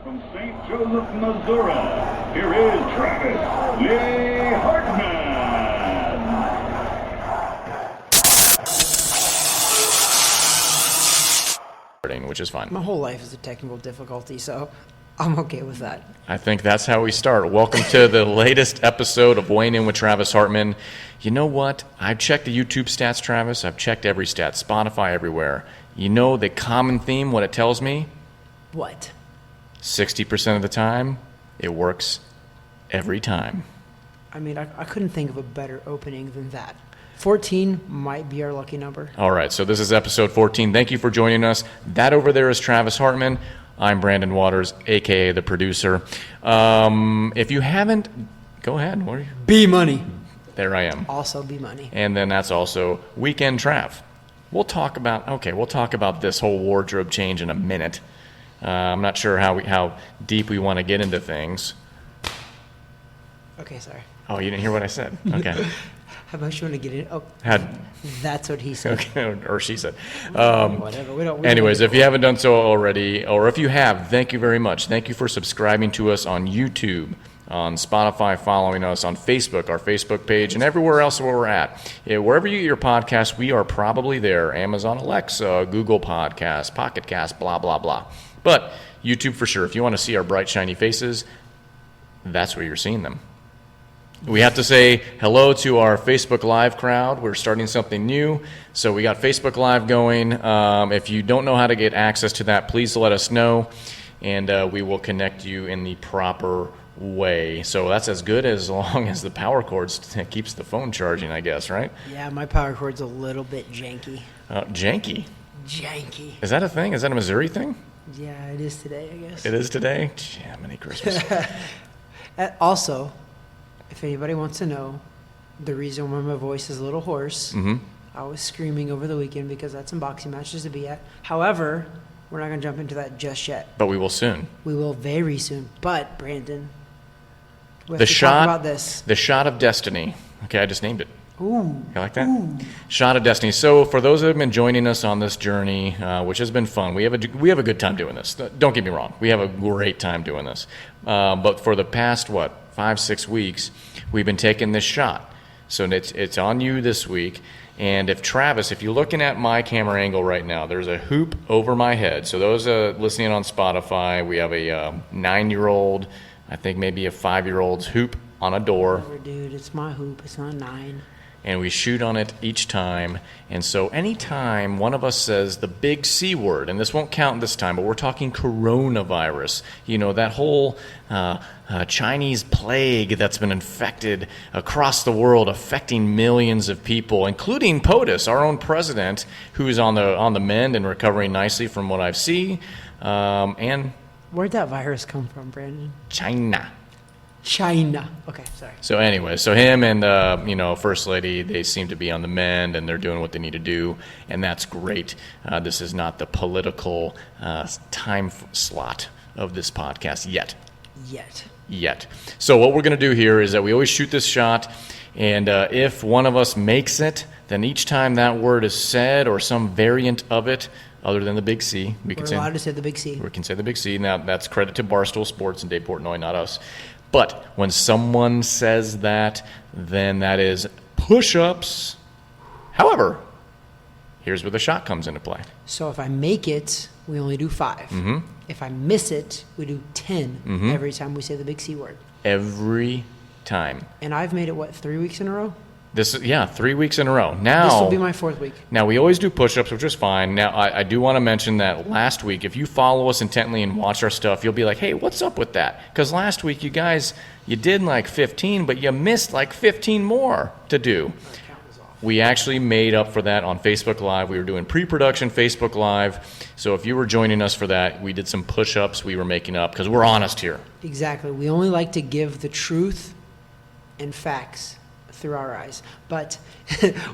From St. Joseph, Missouri, here is Travis Lee Hartman. Which is fine. My whole life is a technical difficulty, so I'm okay with that. I think that's how we start. Welcome to the latest episode of Weighing In with Travis Hartman. You know what? I've checked the YouTube stats, Travis. I've checked every stat, Spotify, everywhere. You know the common theme, what it tells me? What? 60% of the time, it works every time. I mean, I couldn't think of a better opening than that. 14 might be our lucky number. All right, so this is episode 14. Thank you for joining us. That over there is Travis Hartman. I'm Brandon Waters, a.k.a. the producer. If you haven't, go ahead. What are you? BMoney. There I am. Also BMoney. And then that's also Weekend Trav. We'll talk about this whole wardrobe change in a minute. I'm not sure how deep we want to get into things. Okay, sorry. Oh, you didn't hear what I said? Okay. How much you want to get in? Oh, that's what he said. Okay, or she said. Whatever. We don't Anyways, if you haven't done so already, or if you have, thank you very much. Thank you for subscribing to us on YouTube, on Spotify, following us on Facebook, our Facebook page, and everywhere else where we're at. Yeah, wherever you get your podcast, we are probably there. Amazon Alexa, Google Podcasts, Pocket Cast, blah, blah, blah. But YouTube for sure. If you want to see our bright, shiny faces, that's where you're seeing them. We have to say hello to our Facebook Live crowd. We're starting something new. So we got Facebook Live going. If you don't know how to get access to that, please let us know, and we will connect you in the proper way. So that's as good as long as the power cord keeps the phone charging, I guess, right? Yeah, my power cord's a little bit janky. Janky? Janky. Is that a thing? Is that a Missouri thing? Yeah, it is today, I guess. It is today? Jiminy Christmas. Also, if anybody wants to know the reason why my voice is a little hoarse, I was screaming over the weekend because I had some boxing matches to be at. However, we're not going to jump into that just yet. But we will soon. We will very soon. But, Brandon, we have The to shot, talk about this. The shot of destiny. Okay, I just named it. Ooh. You like that? Ooh. Shot of Destiny. So for those that have been joining us on this journey, which has been fun, we have a good time doing this. Don't get me wrong. We have a great time doing this. But for the past, 5-6 weeks, we've been taking this shot. So it's on you this week. And if you're looking at my camera angle right now, there's a hoop over my head. So those listening on Spotify, we have a 9-year-old, I think maybe a 5-year-old's hoop on a door. Whatever, dude, it's my hoop. It's not 9. And we shoot on it each time. And so anytime one of us says the big C word, and this won't count this time, but we're talking coronavirus, that whole Chinese plague that's been infected across the world, affecting millions of people, including POTUS, our own president, who's on the mend and recovering nicely from what I've seen. And where'd that virus come from, Brandon? China. Okay, sorry. So anyway, him and First Lady, they seem to be on the mend, and they're doing what they need to do, and that's great. This is not the political time slot of this podcast yet. So what we're going to do here is that we always shoot this shot, and if one of us makes it, then each time that word is said or some variant of it, other than the big C, we're allowed to say the big C. We can say the big C. Now, that's credit to Barstool Sports and Dave Portnoy, not us. But when someone says that, then that is push-ups. However, here's where the shot comes into play. So if I make it, we only do 5. Mm-hmm. If I miss it, we do 10 every time we say the big C word. Every time. And I've made it, 3 weeks in a row? 3 weeks in a row. Now, this will be my 4th week. Now, we always do push-ups, which is fine. Now, I do want to mention that last week, if you follow us intently and watch our stuff, you'll be like, hey, what's up with that? Because last week, you guys, you did 15, but you missed 15 more to do. We actually made up for that on Facebook Live. We were doing pre-production Facebook Live. So if you were joining us for that, we did some push-ups we were making up because we're honest here. Exactly. We only like to give the truth and facts through our eyes. But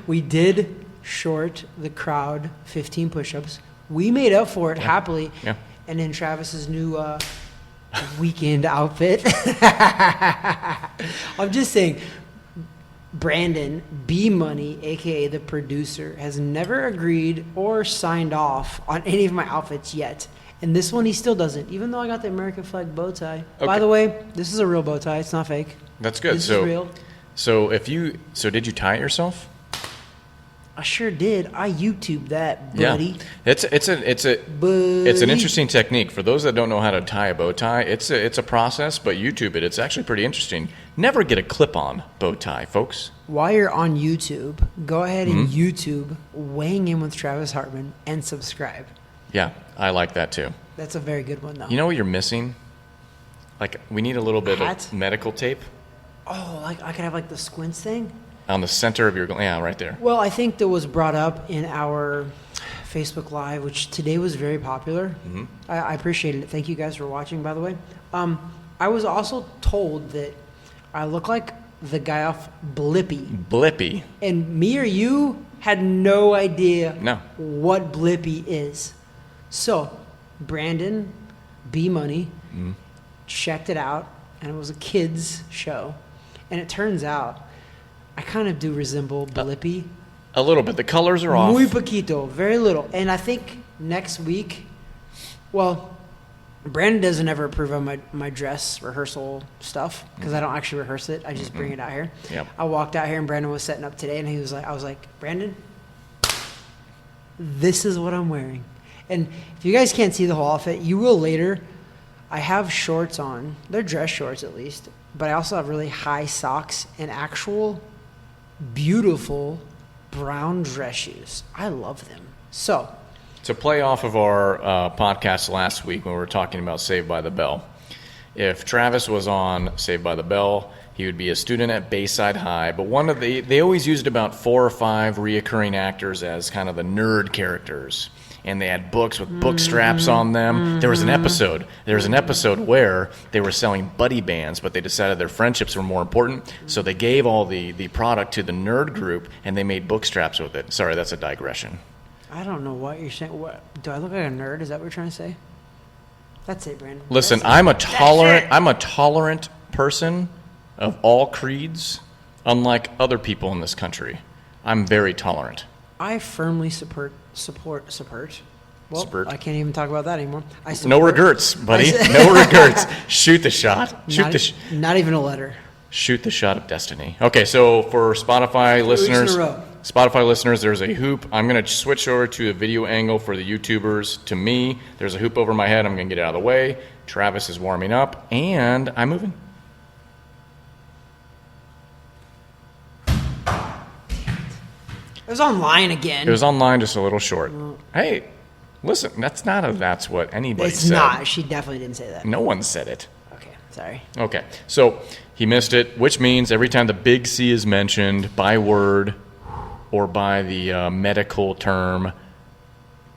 we did short the crowd 15 push-ups. We made up for it happily. Yeah. And in Travis's new weekend outfit. I'm just saying, Brandon, BMoney, a.k.a. the producer, has never agreed or signed off on any of my outfits yet. And this one he still doesn't, even though I got the American flag bow tie. Okay. By the way, this is a real bow tie. It's not fake. That's good. This is real. So did you tie it yourself? I sure did. I YouTubed that, buddy. Yeah, it's an interesting technique for those that don't know how to tie a bow tie. It's a process, but YouTube it. It's actually pretty interesting. Never get a clip-on bow tie, folks. While you're on YouTube, go ahead and YouTube Weighing In with Travis Hartman and subscribe. Yeah, I like that too. That's a very good one, though. You know what you're missing? Like we need a little bit of medical tape. Oh, like I could have like the squints thing. On the center of your, right there. Well, I think that was brought up in our Facebook Live, which today was very popular. Mm-hmm. I appreciated it. Thank you guys for watching, by the way. I was also told that I look like the guy off Blippi. Blippi. And me or you had no idea what Blippi is. So, Brandon, BMoney, checked it out, and it was a kids' show. And it turns out I kind of do resemble Blippi. A little bit. The colors are off. Muy poquito. Very little. And I think next week, well, Brandon doesn't ever approve of my dress rehearsal stuff because I don't actually rehearse it. I just bring it out here. Yep. I walked out here and Brandon was setting up today and I was like, Brandon, this is what I'm wearing. And if you guys can't see the whole outfit, you will later. I have shorts on. They're dress shorts at least. But I also have really high socks and actual beautiful brown dress shoes. I love them. So, to play off of our podcast last week when we were talking about Saved by the Bell, if Travis was on Saved by the Bell, he would be a student at Bayside High. But they always used about 4 or 5 reoccurring actors as kind of the nerd characters. And they had books with book straps on them. There was an episode where they were selling buddy bands, but they decided their friendships were more important. So they gave all the product to the nerd group, and they made book straps with it. Sorry, that's a digression. I don't know what you're saying. What, do I look like a nerd? Is that what you're trying to say? That's it, Brandon. Listen, I'm a tolerant person of all creeds, unlike other people in this country. I'm very tolerant. I firmly support. Well, I can't even talk about that anymore. No regrets, buddy. No regrets. Shoot the shot. Not even a letter. Shoot the shot of destiny. Okay, so for Spotify listeners, there's a hoop. I'm going to switch over to a video angle for the YouTubers. To me, there's a hoop over my head. I'm going to get it out of the way. Travis is warming up, and I'm moving. It was online again. It was online, just a little short. Hey, listen, that's what anybody said. It's not. She definitely didn't say that. No one said it. Okay, sorry. Okay, so he missed it, which means every time the big C is mentioned by word or by the medical term,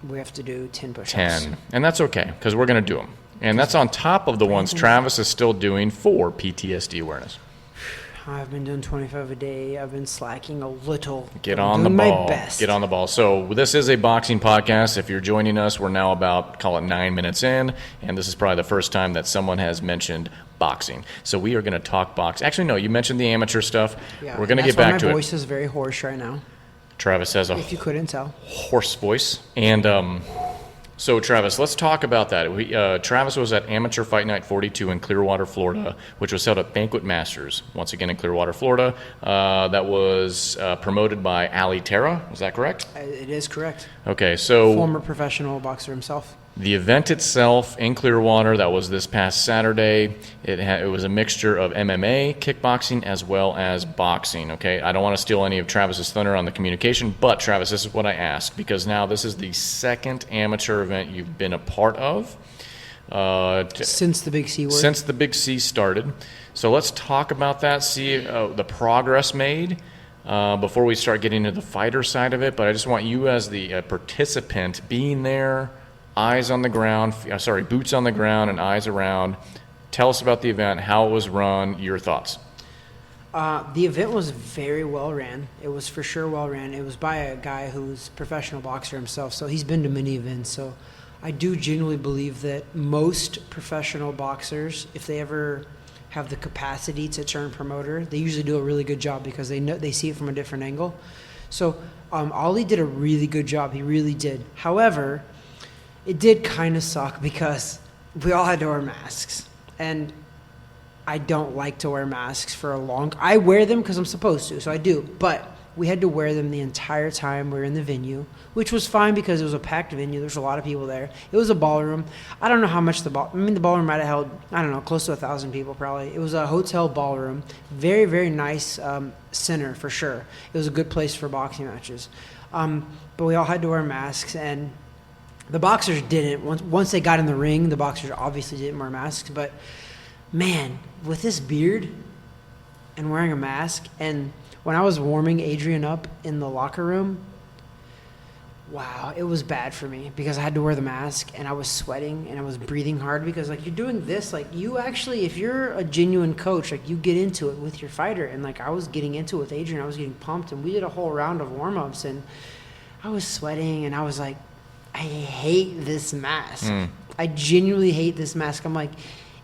we have to do 10 push-ups. 10. And that's okay, because we're going to do them. And that's on top of the ones Travis is still doing for PTSD awareness. I've been doing 25 a day. I've been slacking a little. Get on the ball. Get on the ball. So this is a boxing podcast. If you're joining us, we're now about, call it 9 minutes in, and this is probably the first time that someone has mentioned boxing. So we are going to talk boxing. Actually, no, you mentioned the amateur stuff. Yeah, we're going to get back to it. My voice is very hoarse right now. Travis has a if you couldn't tell. Hoarse voice. And so, Travis, let's talk about that. Travis was at Amateur Fight Night 42 in Clearwater, Florida, which was held at Banquet Masters, once again in Clearwater, Florida. That was promoted by Ali Terra. Is that correct? It is correct. Okay, so... Former professional boxer himself. The event itself in Clearwater, that was this past Saturday, it was a mixture of MMA, kickboxing, as well as boxing, okay? I don't want to steal any of Travis's thunder on the communication, but Travis, this is what I asked, because now this is the second amateur event you've been a part of. Since the Big C word? Since the Big C started. So let's talk about that, see the progress made before we start getting into the fighter side of it, but I just want you as the participant being there, eyes on the ground, boots on the ground and eyes around. Tell us about the event, how it was run, your thoughts. The event was very well ran. It was for sure well ran. It was by a guy who's a professional boxer himself, so he's been to many events. So I do genuinely believe that most professional boxers, if they ever have the capacity to turn promoter, they usually do a really good job because they see it from a different angle. So Ollie did a really good job. He really did. However, It did kind of suck because we all had to wear masks. And I don't like to wear masks for a long... I wear them because I'm supposed to, so I do. But we had to wear them the entire time we were in the venue, which was fine because it was a packed venue. There's a lot of people there. It was a ballroom. I don't know how much the ballroom might have held, I don't know, close to 1,000 people probably. It was a hotel ballroom. Very, very nice center for sure. It was a good place for boxing matches. But we all had to wear masks, and the boxers didn't. Once they got in the ring, the boxers obviously didn't wear masks. But, man, with this beard and wearing a mask, and when I was warming Adrian up in the locker room, wow, it was bad for me because I had to wear the mask, and I was sweating, and I was breathing hard because, like, you're doing this. Like, you actually, if you're a genuine coach, like, you get into it with your fighter. And, like, I was getting into it with Adrian. I was getting pumped, and we did a whole round of warm-ups, and I was sweating, and I was like, I hate this mask. I genuinely hate this mask. I'm like,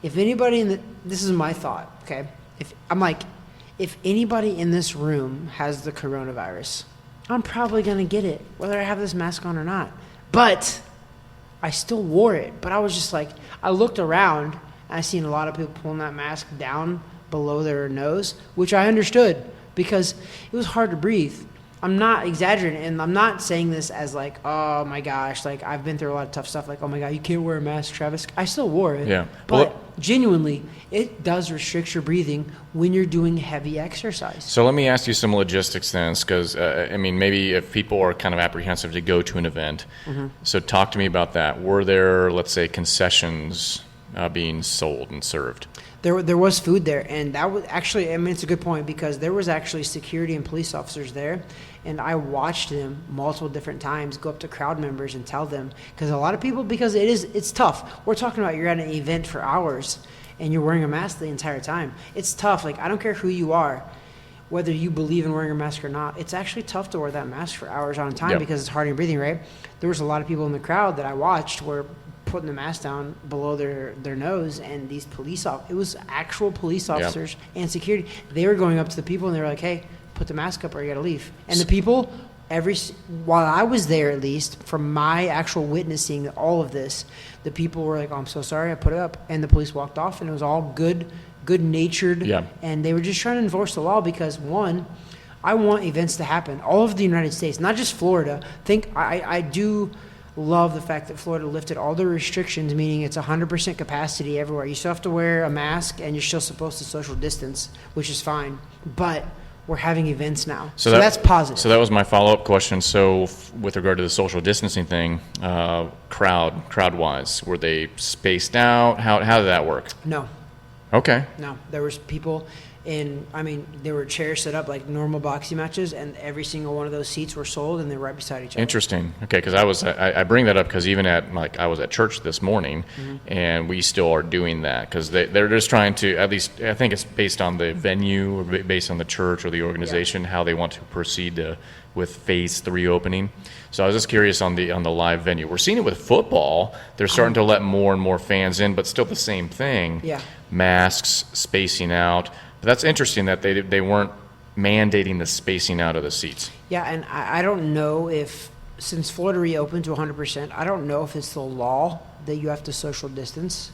if anybody this is my thought, okay? If anybody in this room has the coronavirus, I'm probably going to get it, whether I have this mask on or not. But I still wore it. But I was just like, I looked around, and I seen a lot of people pulling that mask down below their nose, which I understood because it was hard to breathe. I'm not exaggerating, and I'm not saying this as like, oh my gosh, like I've been through a lot of tough stuff, like, oh my God, you can't wear a mask, Travis. I still wore it. Yeah. But genuinely, it does restrict your breathing when you're doing heavy exercise. So let me ask you some logistics then, because, I mean, maybe if people are kind of apprehensive to go to an event, so talk to me about that. Were there, let's say, concessions being sold and served? There was food there, and that was actually, I mean, it's a good point because there was actually security and police officers there, and I watched them multiple different times go up to crowd members and tell them, because a lot of people, because it's tough. We're talking about you're at an event for hours, and you're wearing a mask the entire time. It's tough. Like, I don't care who you are, whether you believe in wearing a mask or not. It's actually tough to wear that mask for hours on time because it's hard on breathing, right? There was a lot of people in the crowd that I watched were putting the mask down below their nose, and these it was actual police officers and security. They were going up to the people, and they were like, hey, put the mask up or you got to leave. And the people, while I was there, at least, from my actual witnessing all of this, the people were like, oh, I'm so sorry, I put it up. And the police walked off, and it was all good-natured. Yeah. And they were just trying to enforce the law because, one, I want events to happen. All over the United States, not just Florida. I do love the fact that Florida lifted all the restrictions, meaning it's 100% capacity everywhere. You still have to wear a mask, and you're still supposed to social distance, which is fine. But we're having events now. So that's positive. So that was my follow-up question. So with regard to the social distancing thing, crowd-wise, were they spaced out? How did that work? No. Okay. No. There was people there were chairs set up like normal boxing matches, and every single one of those seats were sold, and they're right beside each other. Interesting. Okay, because I bring that up because even I was at church this morning, and we still are doing that because they're just trying to, at least I think it's based on the venue or based on the church or the organization, how they want to proceed with phase 3 opening. So I was just curious on the live venue. We're seeing it with football. They're starting to let more and more fans in, but still the same thing. Yeah. Masks, spacing out. But that's interesting that they weren't mandating the spacing out of the seats. Yeah, and I don't know if, since Florida reopened to 100%, I don't know if it's the law that you have to social distance.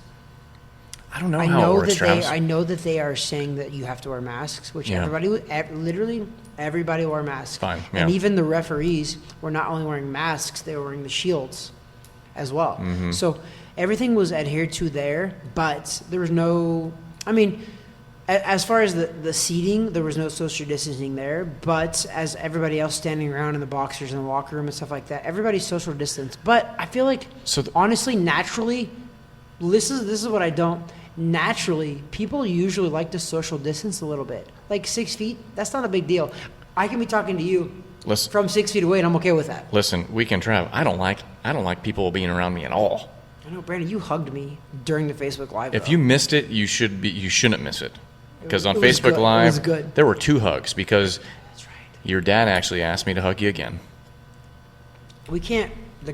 I don't know how it works, Travis. I know that they are saying that you have to wear masks, which literally everybody wore masks. Fine, yeah. And even the referees were not only wearing masks, they were wearing the shields as well. So everything was adhered to there, but there was no, as far as the seating, there was no social distancing there, but as everybody else standing around in the boxers in the locker room and stuff like that, everybody's social distance. But I feel like, honestly, naturally, this is what I don't, naturally, people usually like to social distance a little bit. Like 6 feet, that's not a big deal. I can be talking to you from 6 feet away, and I'm okay with that. Listen, Weekend Trav, I don't like people being around me at all. I know, Brandon, you hugged me during the Facebook Live. If you missed it, you shouldn't miss it. Because on Facebook Live, there were 2 hugs because your dad actually asked me to hug you again. We can't. The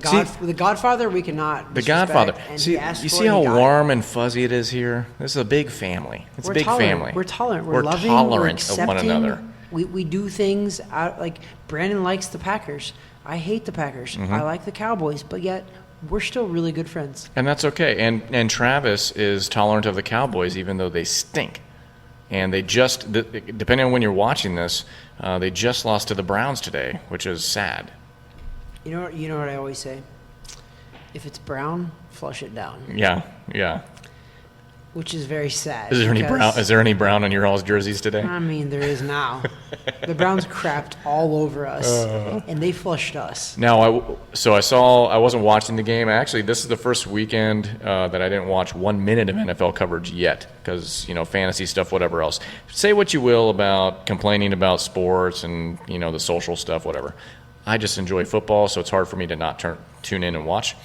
Godfather, we cannot. The Godfather. See, you see how warm and fuzzy it is here? This is a big family. It's a big family. We're tolerant. We're loving. Tolerant of one another. We do things out, like Brandon likes the Packers. I hate the Packers. I like the Cowboys, but yet we're still really good friends. And that's okay. And Travis is tolerant of the Cowboys, even though they stink. And they just, depending on when you're watching this, they just lost to the Browns today, which is sad. You know what I always say? If it's brown, flush it down. Yeah. Which is very sad. Is there any brown on your all's jerseys today? I mean, there is now. The Browns crapped all over us, and they flushed us. Now, I wasn't watching the game. Actually, this is the first weekend that I didn't watch 1 minute of NFL coverage yet because, fantasy stuff, whatever else. Say what you will about complaining about sports and, the social stuff, whatever. I just enjoy football, so it's hard for me to not tune in and watch.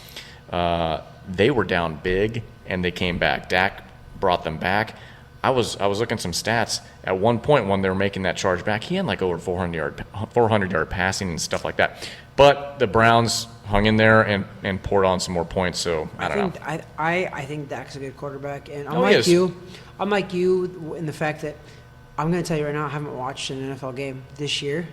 They were down big, and they came back. Dak brought them back. I was looking at some stats. At one point when they were making that charge back, he had like over 400-yard passing and stuff like that. But the Browns hung in there and poured on some more points. So I don't know. I think Dak's a good quarterback, and I'm like you in the fact that I'm going to tell you right now, I haven't watched an NFL game this year.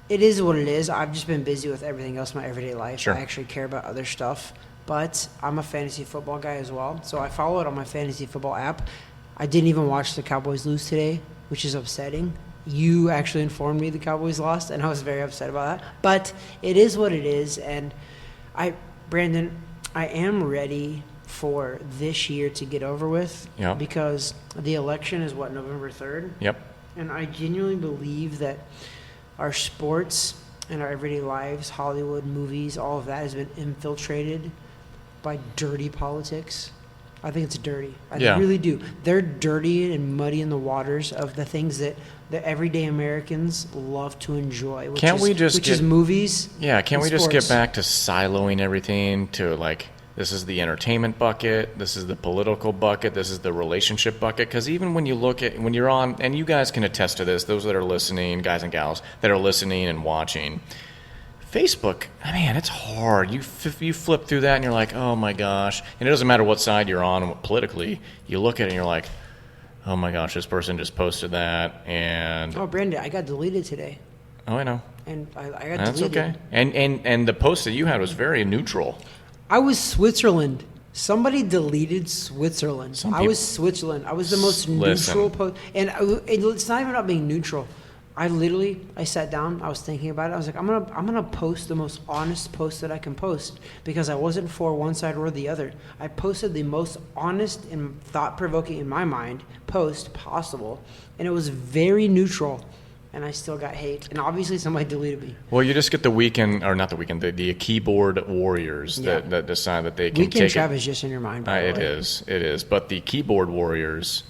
It is what it is. I've just been busy with everything else in my everyday life. Sure. I actually care about other stuff. But I'm a fantasy football guy as well, so I follow it on my fantasy football app. I didn't even watch the Cowboys lose today, which is upsetting. You actually informed me the Cowboys lost, and I was very upset about that. But it is what it is, and Brandon, I am ready for this year to get over with because the election is, November 3rd? Yep. And I genuinely believe that our sports and our everyday lives, Hollywood, movies, all of that has been infiltrated by dirty politics. I think it's dirty. I really do. They're dirty and muddy in the waters of the things that the everyday Americans love to enjoy, which is movies. Yeah, can't we just get back to siloing everything to this is the entertainment bucket, this is the political bucket, this is the relationship bucket? Because even when you're on, and you guys can attest to this, those that are listening, guys and gals that are listening and watching, Facebook, man, it's hard. You flip through that and you're like, oh my gosh. And it doesn't matter what side you're on politically. You look at it and you're like, oh my gosh, this person just posted that. And oh, Brandon, I got deleted today. Oh, I know. And I got deleted. That's okay. And the post that you had was very neutral. I was Switzerland. Somebody deleted Switzerland. I was Switzerland. I was the most neutral post. And it's not even about being neutral. I sat down. I was thinking about it. I was like, I'm gonna post the most honest post that I can post because I wasn't for one side or the other. I posted the most honest and thought-provoking, in my mind, post possible, and it was very neutral. And I still got hate, and obviously somebody deleted me. Well, you just get the keyboard warriors that decide that they can take Chavez is just in your mind. By the way. It is. But the keyboard warriors.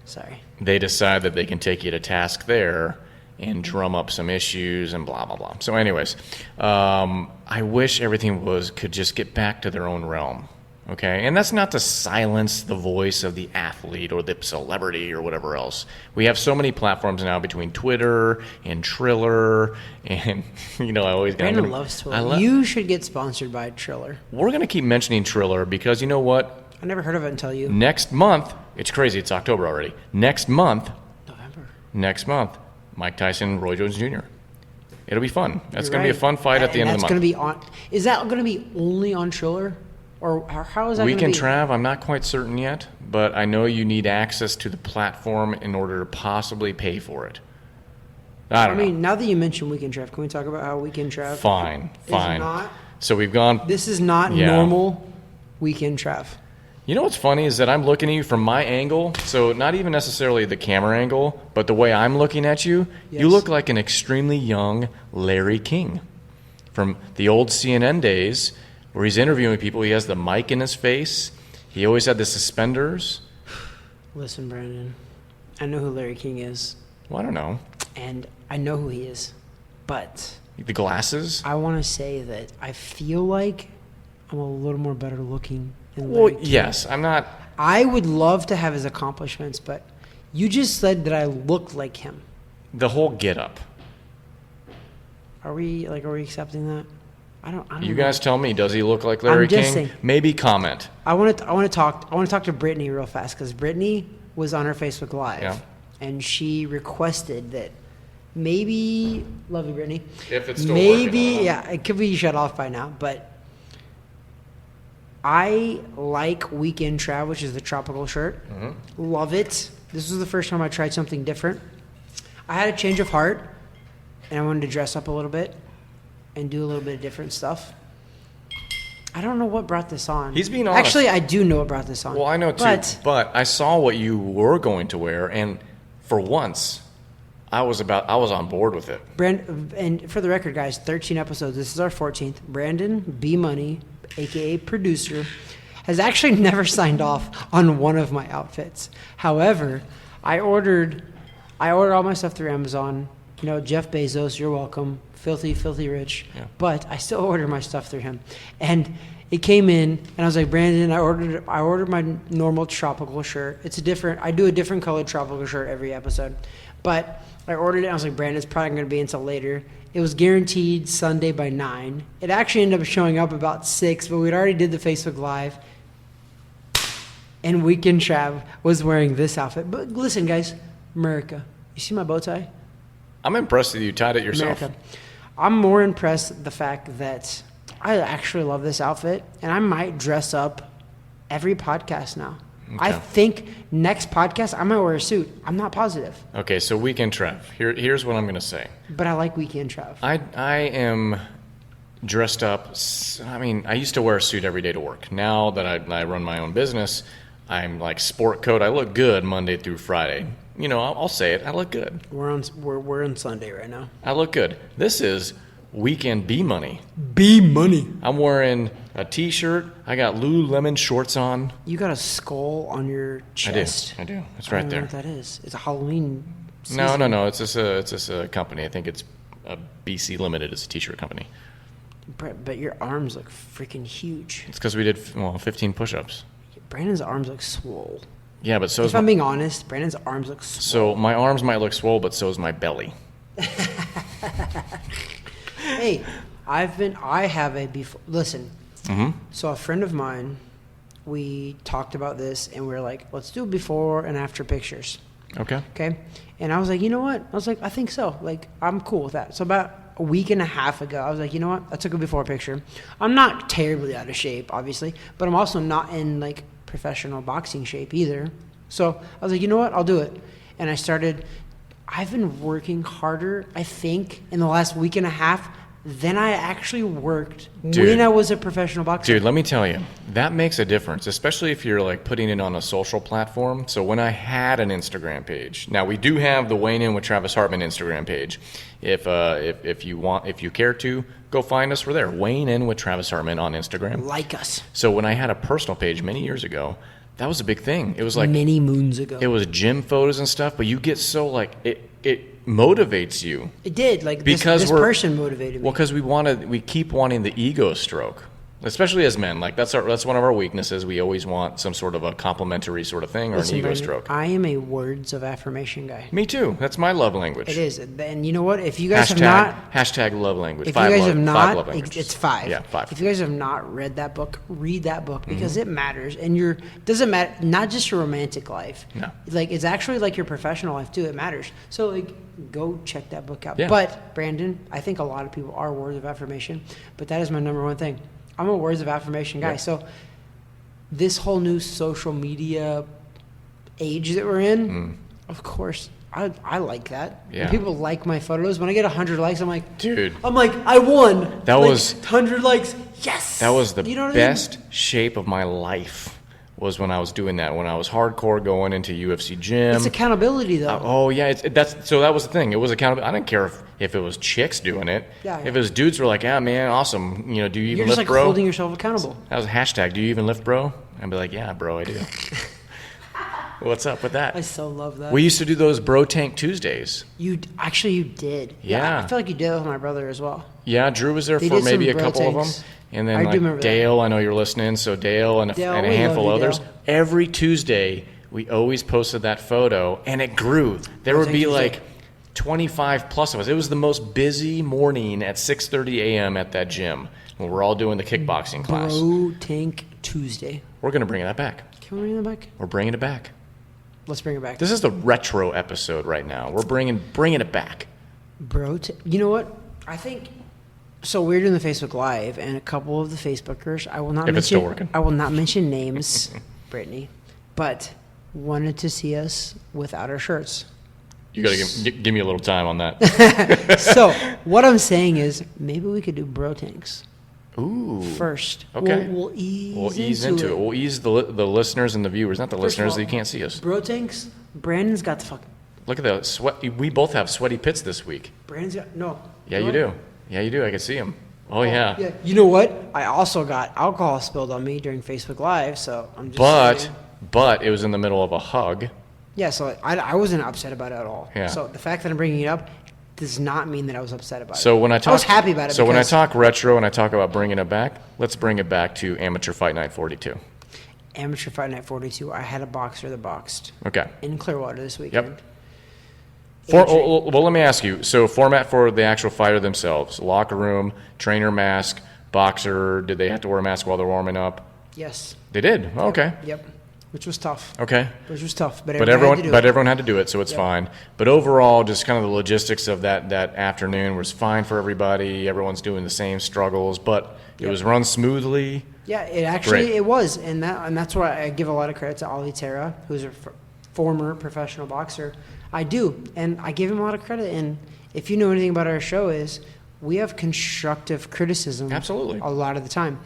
Sorry. They decide that they can take you to task there and drum up some issues and blah, blah, blah. So anyways, I wish everything could just get back to their own realm, okay? And that's not to silence the voice of the athlete or the celebrity or whatever else. We have so many platforms now between Twitter and Triller and, I always got... Brandon loves Triller. You should get sponsored by Triller. We're going to keep mentioning Triller because you know what? I never heard of it until you. Next month, it's crazy, it's October already. Next month, Mike Tyson, Roy Jones Jr. It'll be fun. That's going to be a fun fight at the end of the month. Is that going to be only on Triller? Or how is that going to be? Weekend Trav, I'm not quite certain yet, but I know you need access to the platform in order to possibly pay for it. I don't know. Now that you mentioned Weekend Trav, can we talk about how Weekend Trav Fine. Not, so we've gone... This is not normal Weekend Trav. You know what's funny is that I'm looking at you from my angle, so not even necessarily the camera angle, but the way I'm looking at you, you look like an extremely young Larry King from the old CNN days where he's interviewing people. He has the mic in his face. He always had the suspenders. Listen, Brandon, I know who Larry King is. Well, I don't know. And I know who he is, but... The glasses? I want to say that I feel like I'm a little more better looking. Well, yes, I'm not. I would love to have his accomplishments, but you just said that I look like him. The whole get-up. Are we accepting that? I don't. You guys tell me. Does he look like Larry King? Saying, maybe comment. I want to talk to Brittany real fast because Brittany was on her Facebook Live, and she requested that maybe. Love you, Brittany. If it's still maybe working, it could be shut off by now, but. I like Weekend Trav, which is the tropical shirt. Love it. This was the first time I tried something different. I had a change of heart, and I wanted to dress up a little bit and do a little bit of different stuff. I don't know what brought this on. He's being honest. Actually, I do know what brought this on. Well, I know too, but I saw what you were going to wear, and for once, I was on board with it. And for the record, guys, 13 episodes. This is our 14th. Brandon BMoney, a.k.a. producer, has actually never signed off on one of my outfits. However, I ordered all my stuff through Amazon. You know, Jeff Bezos, you're welcome. Filthy rich. Yeah. But I still order my stuff through him. And it came in, and I was like, Brandon, I ordered my normal tropical shirt. I do a different colored tropical shirt every episode. But I ordered it, and I was like, Brandon, it's probably going to be until later. It was guaranteed Sunday by 9. It actually ended up showing up about 6, but we'd already did the Facebook Live. And Weekend Trav was wearing this outfit. But listen, guys, America. You see my bow tie? I'm impressed that you tied it yourself. America. I'm more impressed with the fact that I actually love this outfit, and I might dress up every podcast now. Okay. I think next podcast I might wear a suit. I'm not positive. Okay, so Weekend Trav. Here's what I'm going to say. But I like Weekend Trav. I am dressed up. I mean, I used to wear a suit every day to work. Now that I run my own business, I'm like sport coat. I look good Monday through Friday. You know, I'll say it. I look good. We're on Sunday right now. I look good. This is Weekend BMoney. BMoney. I'm wearing a T-shirt. I got Lululemon shorts on. You got a skull on your chest. I do. It's right there. I don't know what that is. It's a Halloween season. No. It's just a company. I think it's a BC Limited. It's a T-shirt company. But your arms look freaking huge. It's because we did 15 push-ups. Brandon's arms look swole. Yeah, but so if I'm being honest, Brandon's arms look swole. So my arms might look swole, but so is my belly. Hey, listen. So a friend of mine, we talked about this, and we were like, let's do before and after pictures. Okay. And I was like, you know what? I was like, I think so. Like, I'm cool with that. So about a week and a half ago, I was like, you know what? I took a before picture. I'm not terribly out of shape, obviously, but I'm also not in, like, professional boxing shape either. So I was like, you know what? I'll do it. And I've been working harder, I think, in the last week and a half than I actually worked when I was a professional boxer. Dude, let me tell you, that makes a difference, especially if you're like putting it on a social platform. So when I had an Instagram page, now we do have the Weighing In with Travis Hartman Instagram page. If you care to, go find us. We're there, Weighing In with Travis Hartman on Instagram. Like us. So when I had a personal page many years ago, that was a big thing. It was like many moons ago. It was gym photos and stuff, but you get so like it motivates you. It did. Like this person motivated me. Well, because we keep wanting the ego stroke, especially as men. Like that's one of our weaknesses. We always want some sort of a complimentary sort of thing or an ego stroke. I am a words of affirmation guy. Me too. That's my love language. It is. And you know what? If you guys have not hashtag love language. If you guys have not, 5 love languages. It's 5. Yeah, 5. If you guys have not read that book, read that book because it matters. And doesn't matter, not just your romantic life. No. Like it's actually like your professional life too. It matters. So like go check that book out. Yeah. But Brandon, I think a lot of people are words of affirmation, but that is my number one thing. I'm a words of affirmation guy. Yeah. So this whole new social media age that we're in, of course, I like that. Yeah. When people like my photos. When I get 100 likes, I'm like, dude. I'm like, I won. That was 100 likes. Yes. That was the best shape of my life. Was when I was doing that, when I was hardcore going into UFC gym. It's accountability, though. So that was the thing. It was accountability. I didn't care if it was chicks doing it. Yeah. If it was dudes who were like, yeah, man, awesome. You know, do you even lift, bro? You're just like holding yourself accountable. That was a hashtag. Do you even lift, bro? I'd be like, yeah, bro, I do. What's up with that? I so love that. We used to do those Bro Tank Tuesdays. You did. Yeah. I feel like you did it with my brother as well. Yeah, Drew was there for maybe a couple of them. And then like Dale, I know you're listening, so Dale and a handful of others. Dale. Every Tuesday, we always posted that photo, and it grew. There would be like 25 plus of us. It was the most busy morning at 6:30 a.m. at that gym when we're all doing the kickboxing class. Bro Tank Tuesday. We're going to bring that back. Can we bring that back? We're bringing it back. Let's bring it back. This is the retro episode right now. We're bringing it back. You know what? I think So we're doing the Facebook Live, and a couple of the Facebookers, I will not If mention, it's still working. I will not mention names, Brittany, but wanted to see us without our shirts. You got to give me a little time on that. So what I'm saying is maybe we could do bro tanks. Ooh. First. Okay. We'll ease into it. We'll ease the listeners and the viewers, not the First of listeners all, that you can't see us. Bro tanks, Brandon's got the fucking... Look at the sweat. We both have sweaty pits this week. Brandon's got... No. Yeah, you do. Yeah, you do. I can see them. Oh, yeah. You know what? I also got alcohol spilled on me during Facebook Live, so I'm just saying. But it was in the middle of a hug. Yeah, so I wasn't upset about it at all. Yeah. So the fact that I'm bringing it up does not mean that I was upset about it. So when I was happy about it. So when I talk retro and I talk about bringing it back, let's bring it back to Amateur Fight Night 42. Amateur Fight Night 42, I had a boxer that boxed Okay. in Clearwater this weekend. Yep. Well, let me ask you. So format for the actual fighter themselves, locker room, trainer mask, boxer, did they have to wear a mask while they're warming up? Yes. They did? Oh, okay. Yep. Which was tough. Okay. Which was tough. But everyone had to do it, so it's fine. But overall, just kind of the logistics of that afternoon was fine for everybody. Everyone's doing the same struggles, but it was run smoothly. Yeah, it was. And that's why I give a lot of credit to Ali Terra, who's a former professional boxer. I do, and I give him a lot of credit. And if you know anything about our show, is we have constructive criticism. Absolutely. A lot of the time.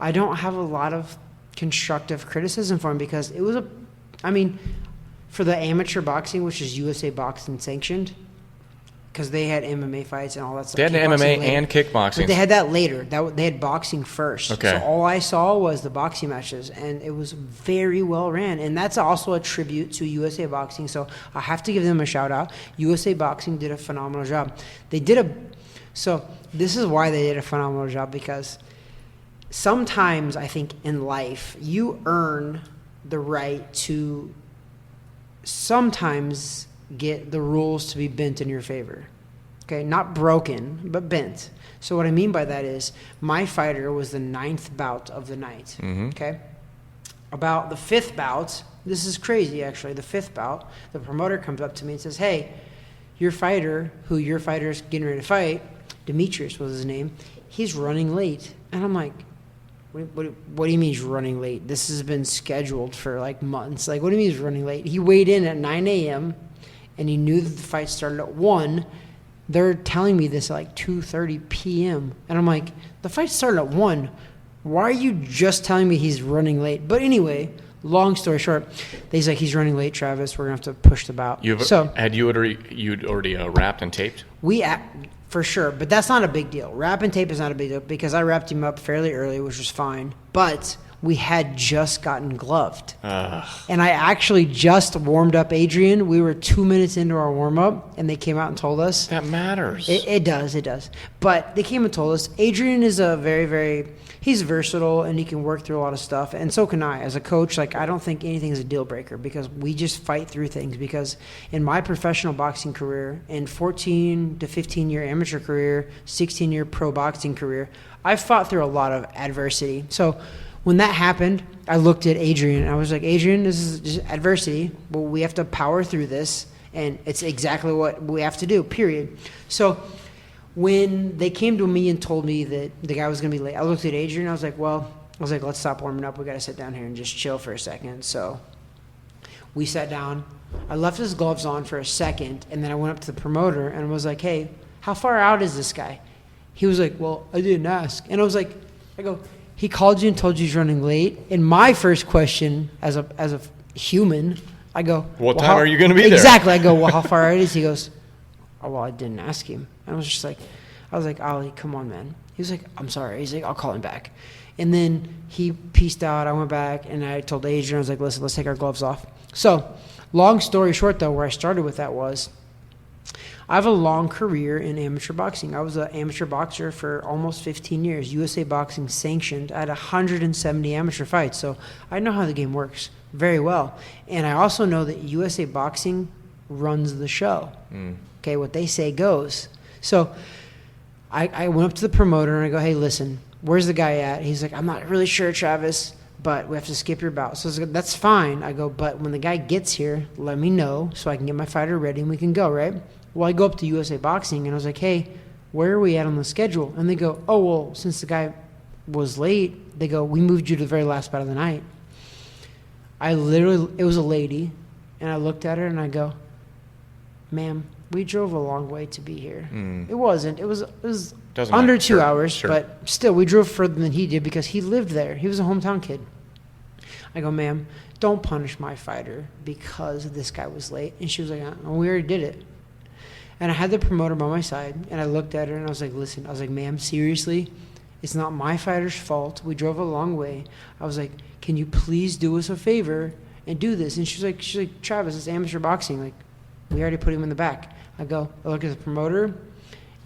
I don't have a lot of constructive criticism for him because it was for the amateur boxing, which is USA Boxing sanctioned, because they had MMA fights and all that stuff. They had MMA and kickboxing. But they had that later. They had boxing first. Okay. So all I saw was the boxing matches, and it was very well ran. And that's also a tribute to USA Boxing. So I have to give them a shout out. USA Boxing did a phenomenal job. So this is why they did a phenomenal job, because sometimes I think in life you earn the right to sometimes get the rules to be bent in your favor. Okay, not broken, but bent. So what I mean by that is my fighter was the 9th bout of the night. Mm-hmm. Okay, about the 5th bout, this is crazy actually, the 5th bout, the promoter comes up to me and says, hey, your fighter, who your fighter's getting ready to fight, Demetrius was his name, he's running late. And I'm like, what do you mean he's running late? This has been scheduled for like months. Like, what do you mean he's running late? He weighed in at 9 a.m. and he knew that the fight started at 1. They're telling me this at like 2:30 p.m. And I'm like, the fight started at 1. Why are you just telling me he's running late? But anyway, long story short, he's like, he's running late, Travis. We're going to have to push the bout. You'd already wrapped and taped? For sure, but that's not a big deal. Wrap and tape is not a big deal because I wrapped him up fairly early, which was fine. But we had just gotten gloved. And I actually just warmed up Adrian. We were 2 minutes into our warm-up, and they came out and told us. That matters. It does. But they came and told us. Adrian is a very, very, he's versatile, and he can work through a lot of stuff. And so can I. As a coach, like, I don't think anything is a deal breaker because we just fight through things. Because in my professional boxing career, in 14 to 15-year amateur career, 16-year pro boxing career, I've fought through a lot of adversity. So when that happened, I looked at Adrian, and I was like, Adrian, this is just adversity, but we have to power through this, and it's exactly what we have to do, period. So when they came to me and told me that the guy was going to be late, I looked at Adrian, I was like, let's stop warming up. We got to sit down here and just chill for a second. So we sat down. I left his gloves on for a second, and then I went up to the promoter and was like, hey, how far out is this guy? He was like, well, I didn't ask. And I go, he called you and told you he's running late. And my first question as a human, I go, what time are you going to be there? Exactly. I go, well, how far out is he? He goes, oh, well, I didn't ask him. And I was like, Ali, come on, man. He was like, I'm sorry. He's like, I'll call him back. And then he pieced out. I went back, and I told Adrian, I was like, listen, let's take our gloves off. So long story short, though, where I started with that was I have a long career in amateur boxing. I was an amateur boxer for almost 15 years. USA Boxing sanctioned. I had 170 amateur fights, so I know how the game works very well. And I also know that USA Boxing runs the show. Okay, what they say goes. So I went up to the promoter, and I go, hey, listen, where's the guy at? He's like, I'm not really sure, Travis, but we have to skip your bout. So I was like, that's fine. I go, but when the guy gets here, let me know so I can get my fighter ready and we can go, right? Well, I go up to USA Boxing, and I was like, hey, where are we at on the schedule? And they go, oh, well, since the guy was late, they go, we moved you to the very last spot of the night. It was a lady, and I looked at her and I go, ma'am, we drove a long way to be here. It wasn't. It was under 2 hours, Sure. but still, we drove further than he did because he lived there. He was a hometown kid. I go, ma'am, don't punish my fighter because this guy was late. And she was like, oh, we already did it. And I had the promoter by my side, and I looked at her, and I was like, listen, I was like, ma'am, seriously, it's not my fighter's fault. We drove a long way. I was like, can you please do us a favor and do this? And she's like, Travis, it's amateur boxing. Like, we already put him in the back. I look at the promoter, and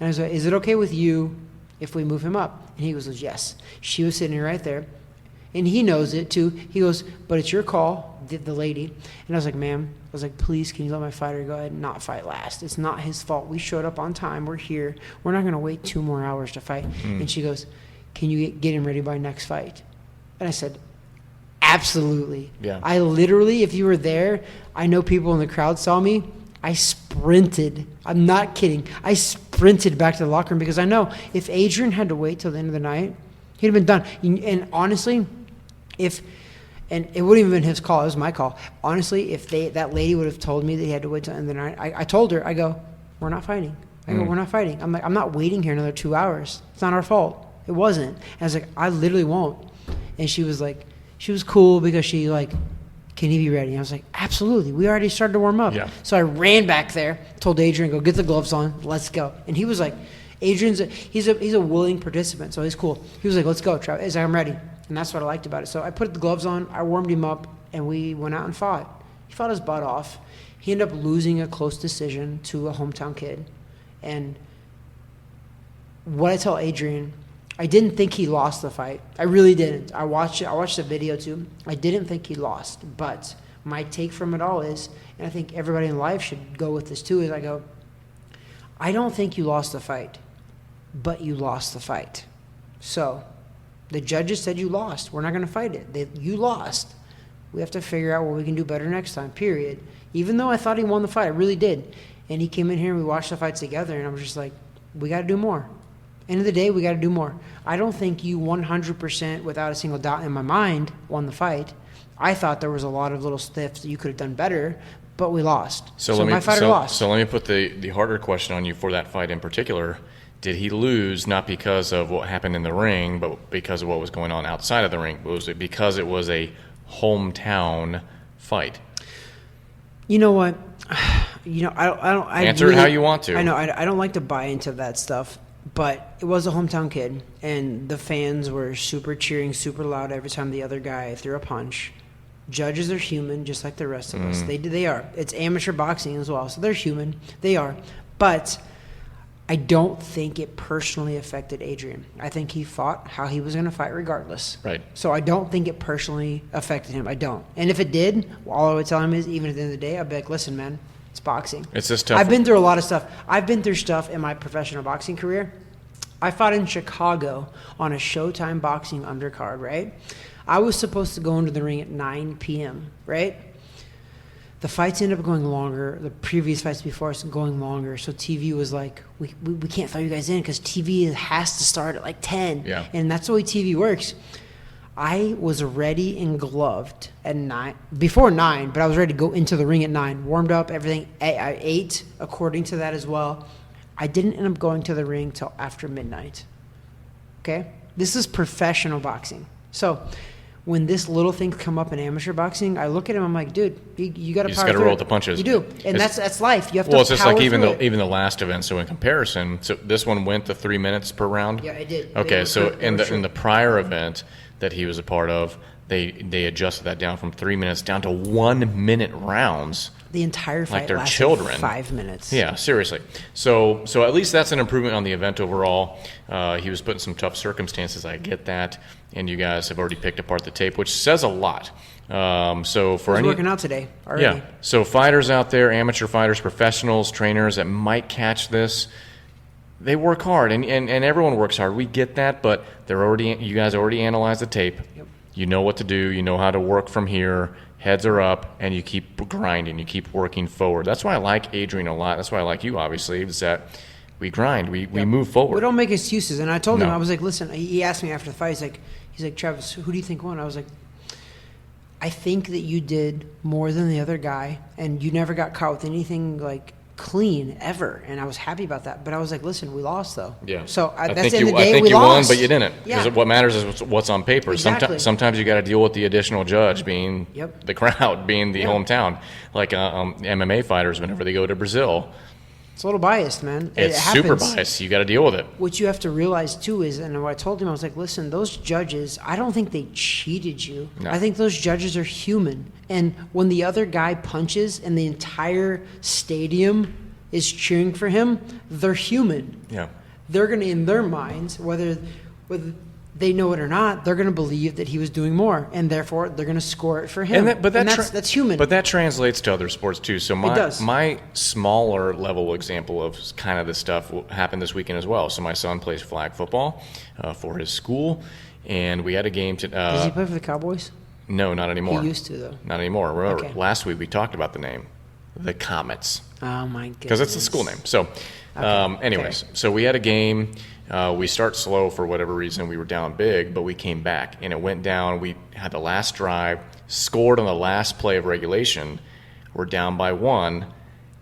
I was like, is it okay with you if we move him up? And he goes, yes. She was sitting right there, and he knows it too. He goes, but it's your call, the lady. And I was like, ma'am, I was like, please, can you let my fighter go ahead and not fight last? It's not his fault. We showed up on time. We're here. We're not going to wait 2 more hours to fight. And she goes, can you get him ready by next fight? And I said, absolutely. Yeah. I literally, if you were there, I know people in the crowd saw me. I sprinted. I'm not kidding. I sprinted back to the locker room because I know if Adrian had to wait till the end of the night, he'd have been done. And honestly, and it wouldn't even been his call, it was my call. Honestly, if that lady would have told me that he had to wait till the end of the night, I told her, I go, we're not fighting. We're not fighting. I'm like, I'm not waiting here another 2 hours. It's not our fault. It wasn't. And I was like, I literally won't. And she was like, she was cool because she like, can he be ready? And I was like, absolutely. We already started to warm up. Yeah. So I ran back there, told Adrian, go get the gloves on, let's go. And he was like, he's a willing participant, so he's cool. He was like, let's go, Travis. He's like, I'm ready. And that's what I liked about it. So I put the gloves on, I warmed him up, and we went out and fought. He fought his butt off. He ended up losing a close decision to a hometown kid. And what I tell Adrian, I didn't think he lost the fight. I really didn't. I watched the video too. I didn't think he lost. But my take from it all is, and I think everybody in life should go with this too, is I go, I don't think you lost the fight, but you lost the fight. So the judges said you lost. We're not going to fight it. You lost. We have to figure out what we can do better next time, period. Even though I thought he won the fight, I really did. And he came in here and we watched the fights together, and I was just like, we got to do more. End of the day, we got to do more. I don't think you 100%, without a single doubt in my mind, won the fight. I thought there was a lot of little stiffs that you could have done better, but we lost. So my fighter lost. So let me put the harder question on you for that fight in particular. Did he lose not because of what happened in the ring, but because of what was going on outside of the ring? Was it because it was a hometown fight? You know what? I don't. Answer it how you want to. I know. I don't like to buy into that stuff, but it was a hometown kid, and the fans were super cheering, super loud every time the other guy threw a punch. Judges are human, just like the rest of us. They are. It's amateur boxing as well, so they're human. They are, but I don't think it personally affected Adrian. I think he fought how he was going to fight regardless. Right. So I don't think it personally affected him. I don't. And if it did, all I would tell him is, even at the end of the day, I'd be like, listen, man, it's boxing. It's just tough. I've been through a lot of stuff. I've been through stuff in my professional boxing career. I fought in Chicago on a Showtime boxing undercard, right? I was supposed to go into the ring at 9 p.m., right? The fights ended up going longer. The previous fights before us going longer. So TV was like, we can't throw you guys in because TV has to start at like 10. Yeah. And that's the way TV works. I was ready and gloved at 9, before 9, but I was ready to go into the ring at 9. Warmed up, everything. I ate according to that as well. I didn't end up going to the ring till after midnight. Okay? This is professional boxing. So when this little thing come up in amateur boxing, I look at him, I'm like, dude, you got to power through it. You just got to roll with the punches. You do. And that's life. You have to Well, it's just like even through it. the last event. So in comparison, so this one went to 3 minutes per round? Yeah, it did. Okay, so in the prior event that he was a part of, they adjusted that down from 3 minutes down to 1 minute rounds. The entire fight like they're lasted children. 5 minutes. Yeah, seriously. So at least that's an improvement on the event overall. He was put in some tough circumstances. I get that, and you guys have already picked apart the tape, which says a lot. So for He's working out today already. Yeah. So fighters out there, amateur fighters, professionals, trainers that might catch this, they work hard, and everyone works hard. We get that, but you guys already analyzed the tape. Yep. You know what to do. You know how to work from here. Heads are up, and you keep grinding. You keep working forward. That's why I like Adrian a lot. That's why I like you, obviously, is that we grind, we move forward. We don't make excuses. And I told him, No. I was like, listen, he asked me after the fight, he's like, Travis, who do you think won? I was like, I think that you did more than the other guy, and you never got caught with anything like clean ever, and I was happy about that. But I was like, listen, we lost though. Yeah. So I that's think the end of the I day, think we you lost. won, but you didn't. Because Yeah. what matters is what's on paper. Exactly. Sometimes you got to deal with the additional judge being Yep. the crowd, being the Yep. hometown. Like MMA fighters, whenever they go to Brazil, It's a little biased, man. it's it super happens. biased. You got to deal with it. What you have to realize too is, and what I told him, I was like, listen, those judges, I don't think they cheated you. No. I think those judges are human. And when the other guy punches and the entire stadium is cheering for him, they're human. Yeah. They're going to, in their minds, whether they know it or not, they're going to believe that he was doing more, and therefore they're going to score it for him. But that's human. But that translates to other sports too. So does. my smaller level example of kind of this stuff happened this weekend as well. So my son plays flag football for his school, and we had a game to. Does he play for the Cowboys? No, not anymore. He used to, though. Not anymore. Remember, Okay. last week we talked about the name, the Comets. Oh my goodness. Because it's the school name. So, anyways, so we had a game. We start slow for whatever reason. We were down big, but we came back, and it went down. We had the last drive, scored on the last play of regulation. We're down by 1,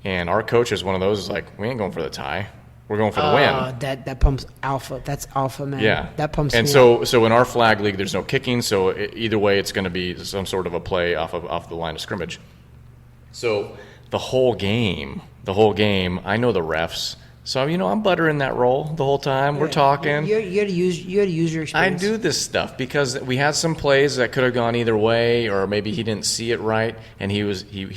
and our coach is one of those. Is like, we ain't going for the tie. We're going for the win. That pumps alpha. That's alpha, man. Yeah, That pumps And me so, up. so in our flag league, there's no kicking. So either way, it's going to be some sort of a play off the line of scrimmage. So the whole game, I know the refs. So I'm buttering that role the whole time. We're talking. You got to use your I experience. do this stuff because we had some plays that could have gone either way, or maybe he didn't see it right, and he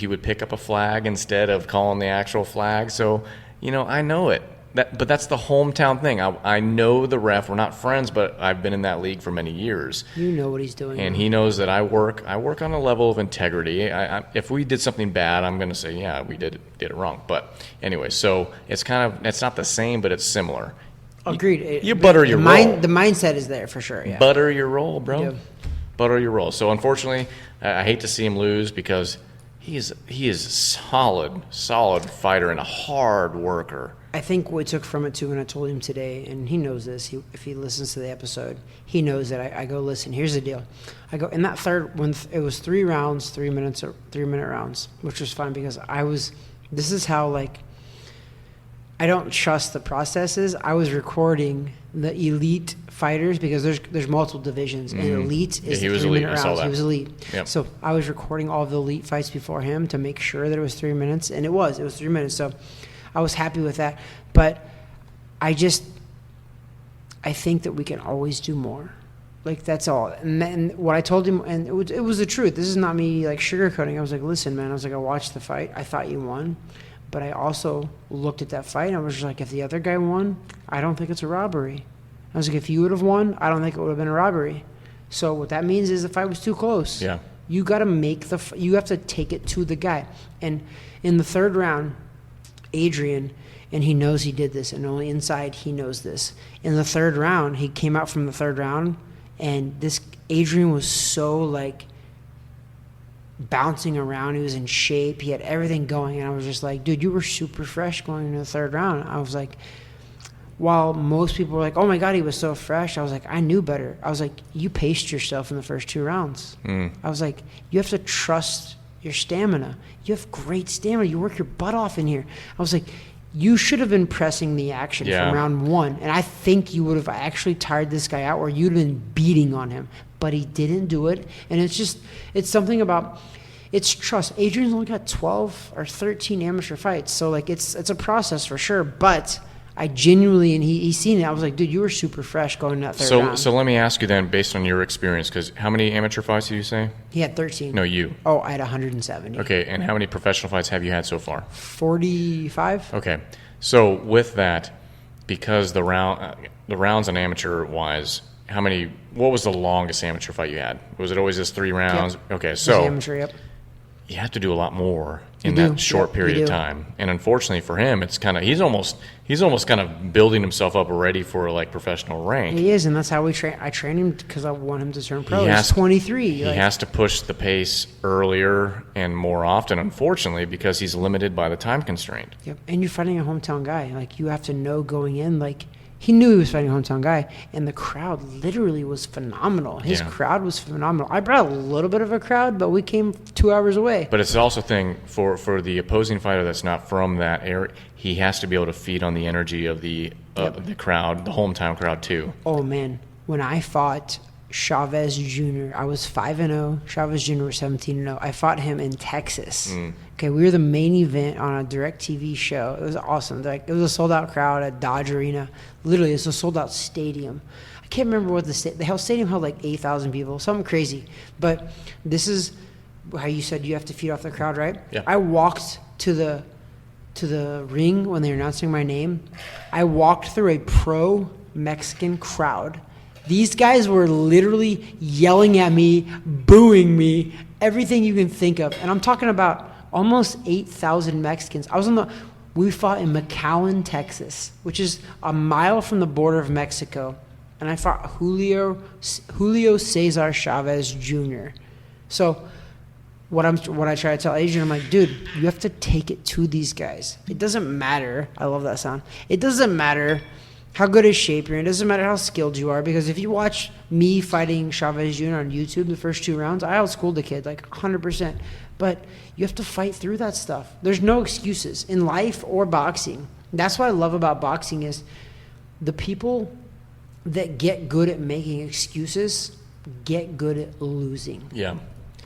would pick up a flag instead of calling the actual flag. So I know it. But that's the hometown thing. I know the ref. We're not friends, but I've been in that league for many years. You know what he's doing. And he knows that I work on a level of integrity. If we did something bad, I'm going to say, yeah, we did it wrong. But anyway, so it's not the same, but it's similar. Agreed. You butter your roll. The mindset is there for sure. Yeah. Butter your roll, bro. Yeah. Butter your roll. So unfortunately, I hate to see him lose because he is a solid fighter and a hard worker. I think what we took from it too, and I told him today, and he knows this. If he listens to the episode, he knows that I go, listen. Here's the deal. I go in that third when it was 3 rounds, 3 minute rounds, which was fine because This is how I don't trust the processes. I was recording the elite fighters because there's multiple divisions, and elite is he the was 3 elite. minute I saw rounds. that. He was elite. Yep. So I was recording all of the elite fights before him to make sure that it was 3 minutes, and it was 3 minutes. So I was happy with that, but I think that we can always do more. That's all. And what I told him, and it was the truth. This is not me sugarcoating. I was like, listen, man. I was like, I watched the fight. I thought you won, but I also looked at that fight and I was just like, if the other guy won, I don't think it's a robbery. I was like, if you would have won, I don't think it would have been a robbery. So what that means is the fight was too close. Yeah. You got to you have to take it to the guy. And in the third round, Adrian, and he knows he did this, and only inside he knows this. In the third round, he came out from the third round, and this Adrian was so bouncing around. He was in shape. He had everything going, and I was just like, dude, you were super fresh going into the third round. I was like, while most people were like, oh my God, he was so fresh, I was like, I knew better. I was like, you paced yourself in the first 2 rounds. I was like, you have to trust your stamina. You have great stamina. You work your butt off in here. I was like, you should have been pressing the action from round 1. And I think you would have actually tired this guy out, or you'd have been beating on him. But he didn't do it. And it's something about, it's trust. Adrian's only got 12 or 13 amateur fights. So it's a process for sure. But I genuinely, and he's seen it, I was like, dude, you were super fresh going that third round. So let me ask you then, based on your experience, because how many amateur fights did you say? He had 13. No, you. Oh, I had 170. Okay, and how many professional fights have you had so far? 45. Okay, so with that, because the rounds on amateur-wise, what was the longest amateur fight you had? Was it always just 3 rounds? Yep. Okay, It was so amateur, yep. you have to do a lot more in You that do. short Yep, you period of do. time. And unfortunately for him, it's kind of he's almost kind of building himself up already for like professional rank. He is, and that's how we train. I train him because I want him to turn pro. He He's has- 23. He has to push the pace earlier and more often, unfortunately, because he's limited by the time constraint. Yep. And you're fighting a hometown guy. Like, you have to know going in, like, he knew he was fighting a hometown guy, and the crowd literally was phenomenal. His Yeah. crowd was phenomenal. I brought a little bit of a crowd, but we came 2 hours away. But it's also a thing for the opposing fighter that's not from that area. He has to be able to feed on the energy of the crowd, the hometown crowd too. Oh, man. When I fought Chavez Jr., I was 5-0. Chavez Jr. was 17-0. I fought him in Texas. Okay, we were the main event on a direct TV show. It was awesome. Like, it was a sold-out crowd at Dodge Arena. Literally, it's a sold-out stadium. I can't remember what the stadium held, like 8,000 people, something crazy. But this is how you said you have to feed off the crowd, right? Yeah. I walked to the ring when they were announcing my name. I walked through a pro-Mexican crowd. These guys were literally yelling at me, booing me, everything you can think of. And I'm talking about almost 8,000 Mexicans. We fought in McAllen, Texas, which is a mile from the border of Mexico. And I fought Julio Cesar Chavez Jr. So what I try to tell Adrian, I'm like, dude, you have to take it to these guys. It doesn't matter. I love that sound. It doesn't matter how good a shape you're in. It doesn't matter how skilled you are, because if you watch me fighting Chavez Jr. on YouTube the first 2 rounds, I outschooled the kid like 100%. But you have to fight through that stuff. There's no excuses in life or boxing. That's what I love about boxing is the people that get good at making excuses get good at losing. Yeah.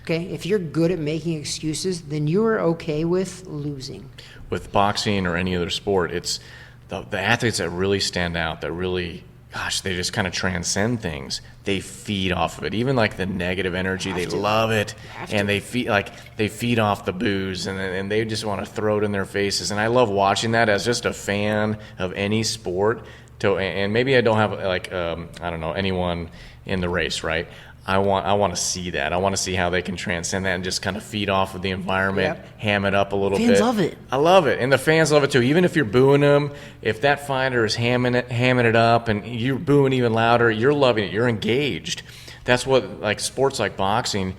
Okay? If you're good at making excuses, then you are okay with losing. With boxing or any other sport, it's the athletes that really stand out, that really, gosh, they just kind of transcend things. They feed off of it. Even like the negative energy, they love it, and they feed off the booze, and they just want to throw it in their faces. And I love watching that as just a fan of any sport. And maybe I don't have like I don't know, anyone in the race, right? I want to see that. I want to see how they can transcend that and just kind of feed off of the environment, ham it up a little bit. Fans love it. I love it, and the fans love it too. Even if you're booing them, if that fighter is hamming it up, and you're booing even louder, you're loving it. You're engaged. That's what, like, sports like boxing,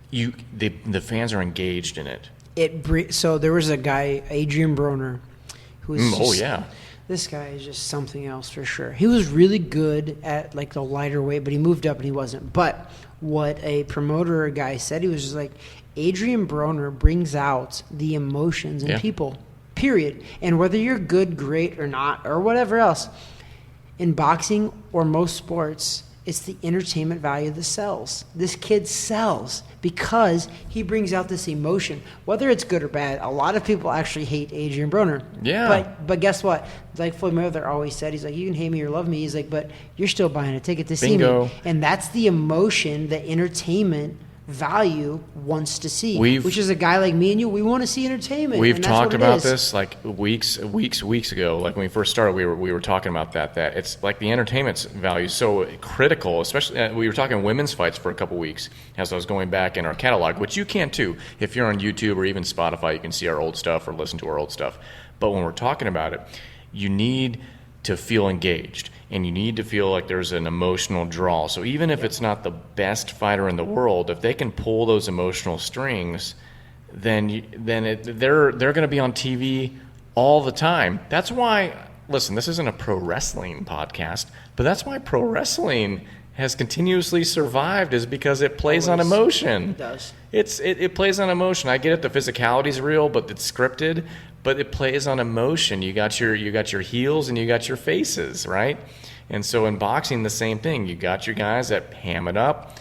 the fans are engaged in it. So there was a guy, Adrian Broner, who was this guy is just something else for sure. He was really good at like the lighter weight, but he moved up and he wasn't. But what a promoter or guy said, he was just like, Adrian Broner brings out the emotions in people, period. And whether you're good, great, or not, or whatever else, in boxing or most sports, it's the entertainment value that sells. This kid sells because he brings out this emotion. Whether it's good or bad, a lot of people actually hate Adrian Broner. Yeah. But guess what? Like Floyd Mayweather always said, he's like, you can hate me or love me. He's like, but you're still buying a ticket to see me. And that's the emotion that entertainment value wants to see. Which is a guy like me and you, we want to see entertainment. We've talked about this like weeks ago. Like when we first started, we were talking about that it's like the entertainment value is so critical. Especially we were talking women's fights for a couple weeks as I was going back in our catalog, which you can too. If you're on YouTube or even Spotify, you can see our old stuff or listen to our old stuff. But when we're talking about it, you need to feel engaged, and you need to feel like there's an emotional draw. So even if it's not the best fighter in the world, if they can pull those emotional strings, then they're going to be on TV all the time. That's why, listen, this isn't a pro wrestling podcast, but that's why pro wrestling has continuously survived, is because it plays on emotion. It does. It plays on emotion. I get it, the physicality's real, but it's scripted. But it plays on emotion. You got your heels and you got your faces, right? And so in boxing, the same thing. You got your guys that ham it up.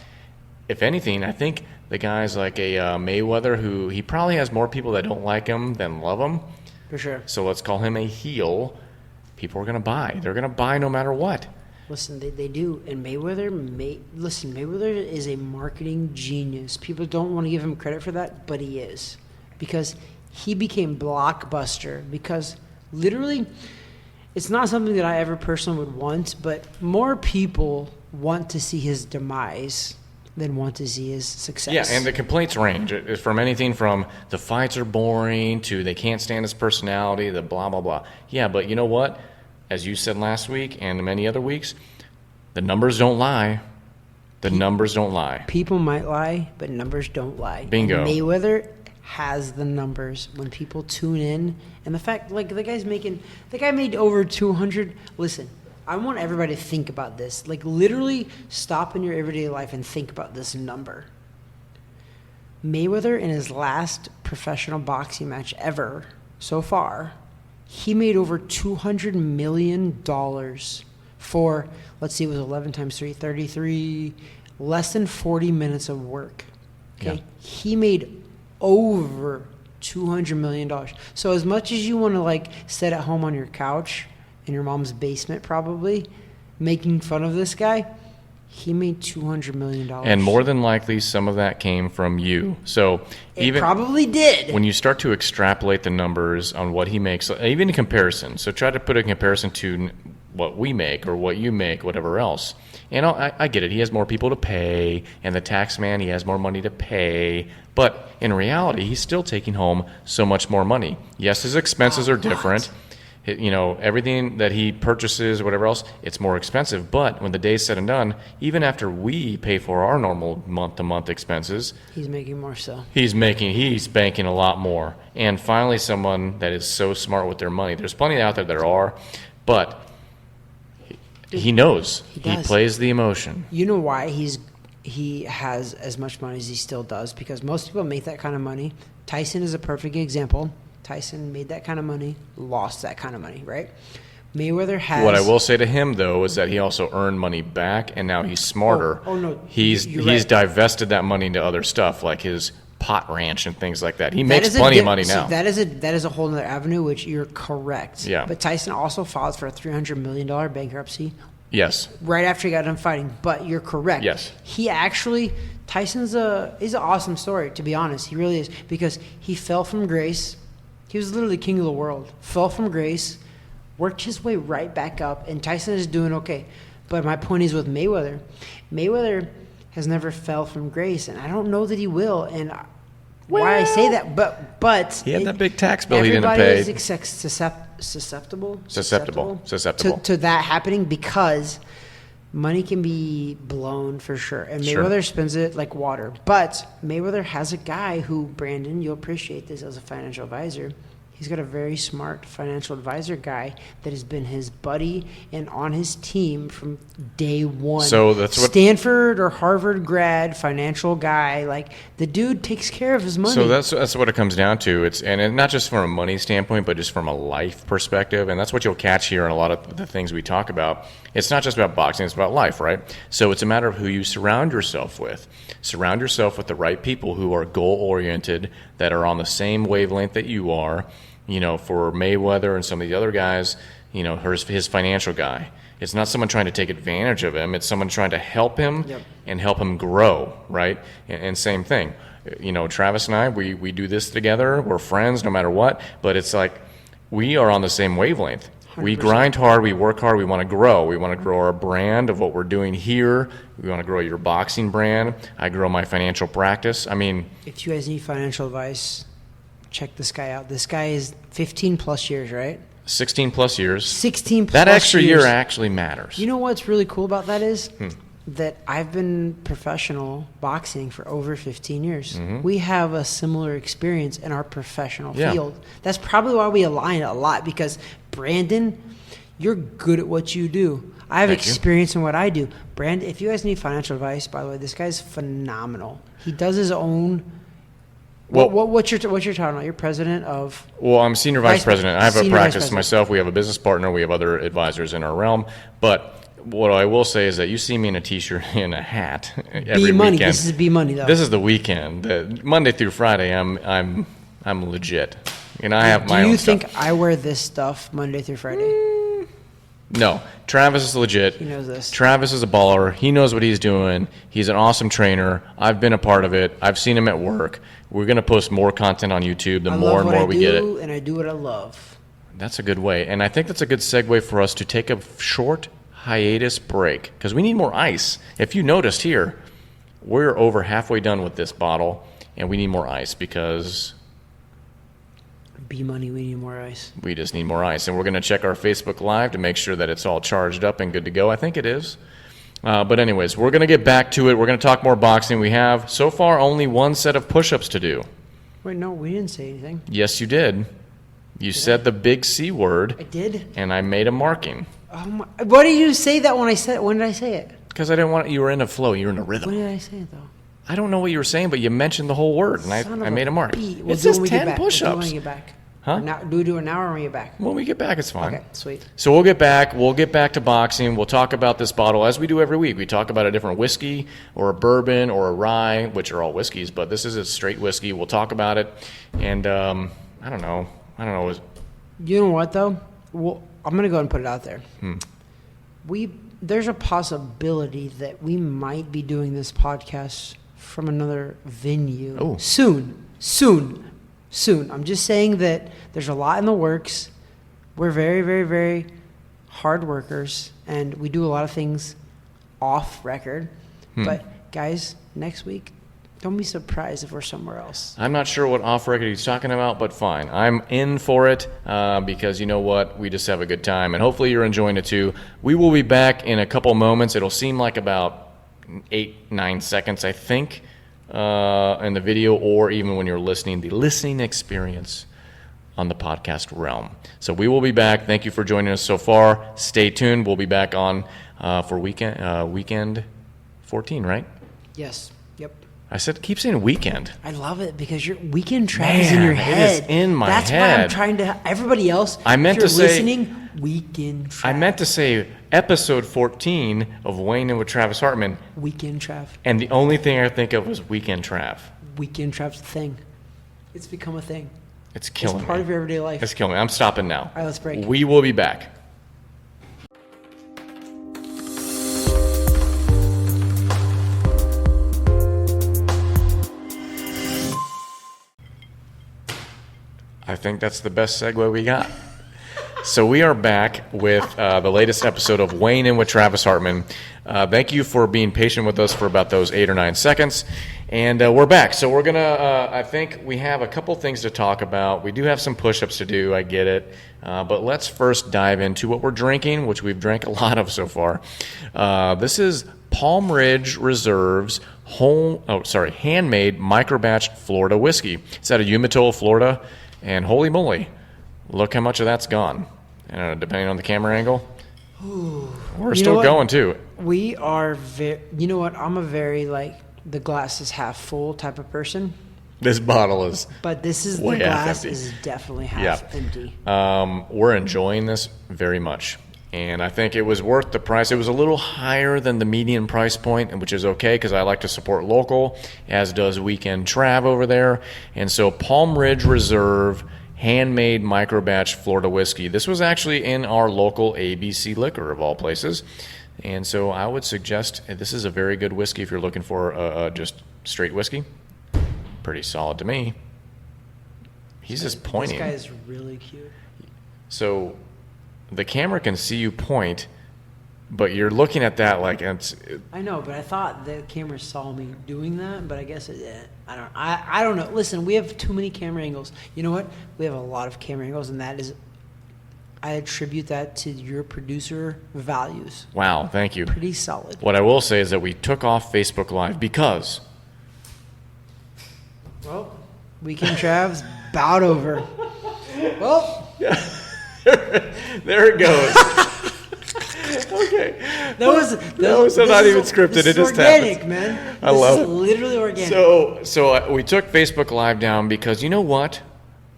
If anything, I think the guys like a Mayweather, who he probably has more people that don't like him than love him. For sure. So let's call him a heel. People are going to buy. They're going to buy no matter what. Listen, they do. And Mayweather is a marketing genius. People don't want to give him credit for that, but he is. Because he became blockbuster, because literally it's not something that I ever personally would want, but more people want to see his demise. than want to see his success. Yeah, and the complaints range from anything from the fights are boring to they can't stand his personality, the blah, blah, blah. Yeah, but you know what? As you said last week and many other weeks, the numbers don't lie. The numbers don't lie. People might lie, but numbers don't lie. Bingo. And Mayweather has the numbers when people tune in. And the fact, like, the guy made over 200. Listen, I want everybody to think about this. Like, literally stop in your everyday life and think about this number. Mayweather, in his last professional boxing match ever so far, he made over $200 million for, let's see, it was 11 times 3, 33, less than 40 minutes of work. Okay? Yeah. He made over $200 million. So as much as you want to, like, sit at home on your couch in your mom's basement probably, making fun of this guy, he made $200 million. And more than likely, some of that came from you. So it probably did. When you start to extrapolate the numbers on what he makes, even in comparison, so try to put a comparison to what we make or what you make, whatever else. And I get it. He has more people to pay, and the tax man, he has more money to pay. But in reality, he's still taking home so much more money. Yes, his expenses are different. You know, everything that he purchases, whatever else, it's more expensive. But when the day's said and done, even after we pay for our normal month-to-month expenses, he's making more so. He's banking a lot more. And finally, someone that is so smart with their money. There's plenty out there that are, but he knows. He plays the emotion. You know why he has as much money as he still does? Because most people make that kind of money. Tyson is a perfect example. Tyson made that kind of money, lost that kind of money, right? Mayweather has... What I will say to him, though, is that he also earned money back, and now he's smarter. Oh no. He's divested that money into other stuff, like his pot ranch and things like that. He makes plenty of money now. That is a whole other avenue, which you're correct. Yeah. But Tyson also filed for a $300 million bankruptcy. Yes. Right after he got done fighting. But you're correct. Yes. Tyson's he's an awesome story, to be honest. He really is. Because he fell from grace. He was literally king of the world. Fell from grace, worked his way right back up, and Tyson is doing okay. But my point is with Mayweather. Mayweather has never fell from grace, and I don't know that he will. And why I say that, but he had that big tax bill he didn't pay. Everybody is susceptible to that happening because money can be blown for sure. And Mayweather spends it like water. But Mayweather has a guy who, Brandon, you'll appreciate this as a financial advisor. He's got a very smart financial advisor guy that has been his buddy and on his team from day one. So that's what Stanford or Harvard grad, financial guy. Like, the dude takes care of his money. So that's what it comes down to. And not just from a money standpoint, but just from a life perspective. And that's what you'll catch here in a lot of the things we talk about. It's not just about boxing, it's about life, right? So it's a matter of who you surround yourself with. Surround yourself with the right people who are goal-oriented, that are on the same wavelength that you are. You know, for Mayweather and some of the other guys, you know, his financial guy. It's not someone trying to take advantage of him. It's someone trying to help him and help him grow, right? And same thing. You know, Travis and I, we do this together. We're friends no matter what. But it's like we are on the same wavelength. 100%. We grind hard. We work hard. We want to grow. We want to grow our brand of what we're doing here. We want to grow your boxing brand. I grow my financial practice. I mean, if you guys need financial advice, check this guy out. This guy is 15 plus years, right? 16 plus years. 16 plus years. That extra year actually matters. You know what's really cool about that is that I've been professional boxing for over 15 years. Mm-hmm. We have a similar experience in our professional field. That's probably why we align a lot, because Brandon, you're good at what you do. I have experience in what I do. Brandon, if you guys need financial advice, by the way, this guy's phenomenal. He does his own... Well, what's your talking about? You're president of... Well, I'm senior vice president. I have a practice myself. We have a business partner. We have other advisors in our realm. But what I will say is that you see me in a T-shirt and a hat every BMoney. Weekend. This is BMoney, though. This is the weekend. Monday through Friday, I'm legit. And I have my own stuff. Do you think I wear this stuff Monday through Friday? No. Travis is legit. He knows this. Travis is a baller. He knows what he's doing. He's an awesome trainer. I've been a part of it. I've seen him at work. We're going to post more content on YouTube the more and more we get it. And I do what I love. That's a good way. And I think that's a good segue for us to take a short hiatus break, because we need more ice. If you noticed here, we're over halfway done with this bottle, and we need more ice because BMoney, we need more ice. we just need more ice. And we're going to check our Facebook Live to make sure that it's all charged up and good to go. I think it is. But anyways, we're going to get back to it. We're going to talk more boxing. We have, so far, only one set of push-ups to do. Wait, no, we didn't say anything. Yes, you did. You said the big C word. I did? And I made a marking. Oh my, why did you say that when did I say it? Because I didn't want, you were in a flow. You were in a rhythm. When did I say it, though? I don't know what you were saying, but you mentioned the whole word, and I made a mark. We'll It says when we get 10 back. push-ups. We'll do it when we get back. Huh? Now, do we do it now or when we get back? When we get back, it's fine. Okay, sweet. So we'll get back. We'll get back to boxing. We'll talk about this bottle as we do every week. We talk about a different whiskey or a bourbon or a rye, which are all whiskeys, but this is a straight whiskey. We'll talk about it. And I don't know. You know what, though? Well, I'm going to go ahead and put it out there. There's a possibility that we might be doing this podcast from another venue. Oh. Soon. I'm just saying that there's a lot in the works. We're very, very, very hard workers, and we do a lot of things off record. But, guys, next week, don't be surprised if we're somewhere else. I'm not sure what off record he's talking about, but fine. I'm in for it because you know what? We just have a good time, and hopefully you're enjoying it too. We will be back in a couple moments. It'll seem like about 8-9 seconds, I think, in the video, or even when you're listening, the listening experience on the podcast realm. So we will be back. Thank you for joining us so far. Stay tuned. We'll be back on for weekend 14, right? Yes. Yep. I said, keep saying weekend. I love it because your weekend track is in your head. It is in my That's head. That's why I'm trying to. Everybody else, I meant if you're to say listening, weekend track. I meant to say episode 14 of Weighing In with Travis Hartman. Weekend Trav. And the only thing I think of was Weekend Trav. Weekend Trav's a thing. It's become a thing. It's killing me. It's part of your everyday life. It's killing me. I'm stopping now. All right, let's break. We will be back. I think that's the best segue we got. So we are back with the latest episode of Weighing In with Travis Hartman. Thank you for being patient with us for about those 8 or 9 seconds. And we're back. So we're going to, I think we have a couple things to talk about. We do have some push-ups to do, I get it. But let's first dive into what we're drinking, which we've drank a lot of so far. This is Palm Ridge Reserve's handmade microbatch Florida whiskey. It's out of Umatilla, Florida. And holy moly, look how much of that's gone. Depending on the camera angle, we're still going too. We are you know what? I'm a very the glass is half full type of person. This bottle is, but this is way the glass half empty. Is definitely half empty. We're enjoying this very much, and I think it was worth the price. It was a little higher than the median price point, which is okay because I like to support local, as does Weekend Trav over there. And so Palm Ridge Reserve handmade microbatch Florida whiskey. This was actually in our local ABC Liquor of all places. And so I would suggest this is a very good whiskey if you're looking for just straight whiskey. Pretty solid to me. He's just pointing. This guy is really cute. So the camera can see you point, but you're looking at that like it's. I know, but I thought the camera saw me doing that, but I guess it didn't. I don't know. Listen, we have too many camera angles. You know what? We have a lot of camera angles, and that is, I attribute that to your producer values. Wow, thank you. Pretty solid. What I will say is that we took off Facebook Live because. Well, Weekend Trav's bowed over. Well. There it goes. Okay. That was not even scripted. It just organic, happens. Man. I love it. Literally organic. So we took Facebook Live down because you know what?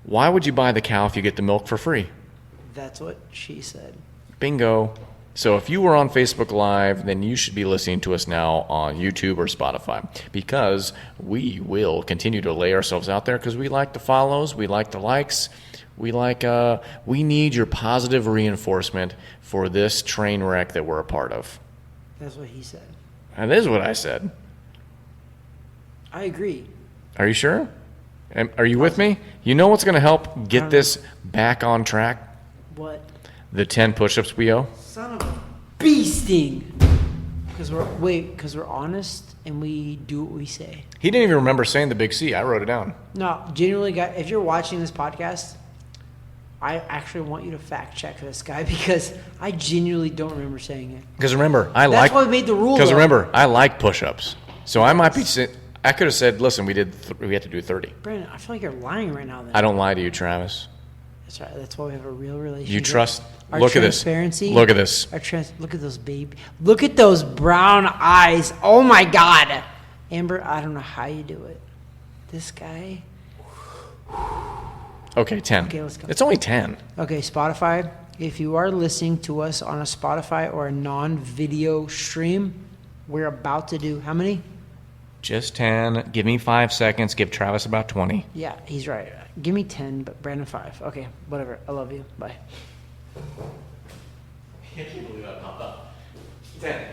Why would you buy the cow if you get the milk for free? That's what she said. Bingo. So if you were on Facebook Live, then you should be listening to us now on YouTube or Spotify because we will continue to lay ourselves out there because we like the follows, we like the likes. We need your positive reinforcement for this train wreck that we're a part of. That's what he said. And this is what I said. I agree. Are you sure? Are you with me? You know what's going to help get this back on track? What? The 10 push-ups we owe. Son of a bee sting. Because we're honest and we do what we say. He didn't even remember saying the big C. I wrote it down. No, genuinely, guys, if you're watching this podcast, I actually want you to fact check this guy because I genuinely don't remember saying it. Because remember, That's why we made the rule. Because remember, I like push-ups. So I might be... I could have said, listen, we had to do 30. Brandon, I feel like you're lying right now. Then. I don't lie to you, Travis. That's right. That's why we have a real relationship. You trust... Our look at this. transparency. Look at this. Look at those baby. Look at those brown eyes. Oh my God, Amber. I don't know how you do it. This guy. Okay, 10. Okay, let's go. It's only 10. Okay, Spotify. If you are listening to us on a Spotify or a non-video stream, we're about to do how many? Just 10. Give me 5 seconds. Give Travis about 20. Yeah, he's right. Give me 10, but Brandon 5. Okay, whatever. I love you. Bye. I can't believe that popped up. 10.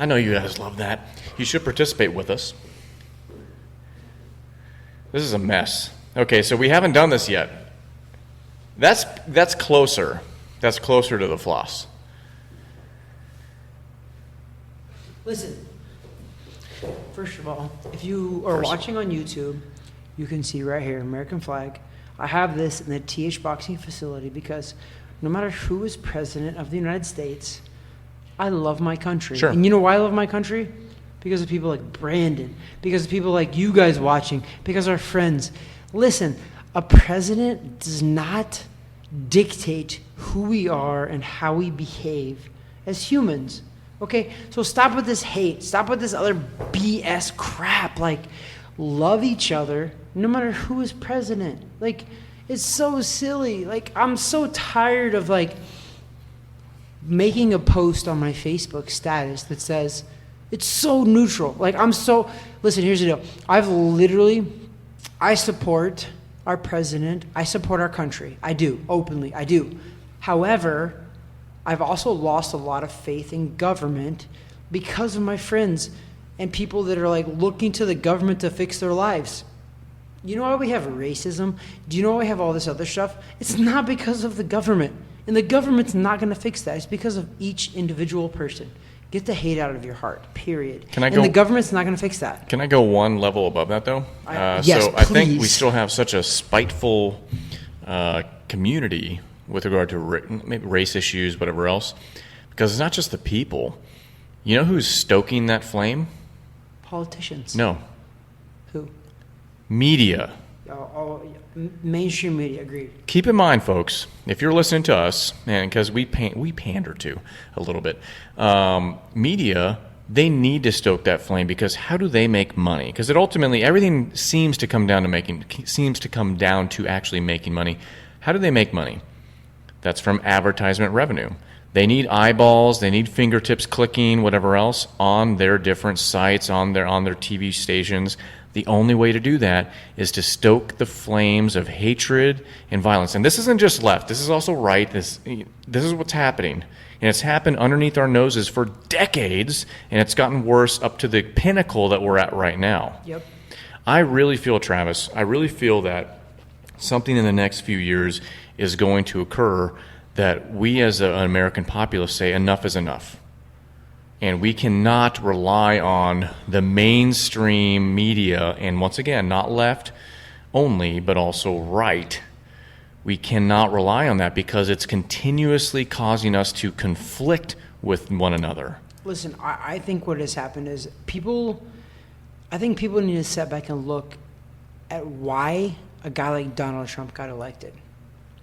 I know you guys love that. You should participate with us. This is a mess. Okay, so we haven't done this yet. That's closer. That's closer to the floss. Listen, first of all, if you are watching on YouTube, you can see right here, American flag. I have this in the TH Boxing facility because no matter who is president of the United States, I love my country. Sure. And you know why I love my country? Because of people like Brandon, because of people like you guys watching, because our friends. Listen, a president does not dictate who we are and how we behave as humans. Okay? So stop with this hate. Stop with this other BS crap. Like, love each other no matter who is president. Like, it's so silly. Like, I'm so tired of, like, making a post on my Facebook status that says, it's so neutral. Like, listen, here's the deal. I support our president. I support our country. I do, openly, I do. However, I've also lost a lot of faith in government because of my friends and people that are like looking to the government to fix their lives. You know why we have racism? Do you know why we have all this other stuff? It's not because of the government. And the government's not going to fix that. It's because of each individual person. Get the hate out of your heart, period. And the government's not going to fix that. Can I go one level above that, though? Yes, so I think please. we still have such a spiteful community with regard to maybe race issues, whatever else, because it's not just the people. You know who's stoking that flame? Politicians. No. Who? Media. Mainstream media, agreed. Keep in mind, folks, if you're listening to us, and because we pander to a little bit, media, they need to stoke that flame because how do they make money? Because ultimately everything seems to come down to actually making money. How do they make money? That's from advertisement revenue. They need eyeballs, they need fingertips clicking, whatever else, on their different sites, on their TV stations. The only way to do that is to stoke the flames of hatred and violence. And this isn't just left. This is also right. This is what's happening. And it's happened underneath our noses for decades, and it's gotten worse up to the pinnacle that we're at right now. Yep. I really feel, Travis, that something in the next few years is going to occur that we as an American populace say enough is enough. And we cannot rely on the mainstream media, and once again, not left only, but also right. We cannot rely on that because it's continuously causing us to conflict with one another. Listen, I think what has happened is people need to step back and look at why a guy like Donald Trump got elected.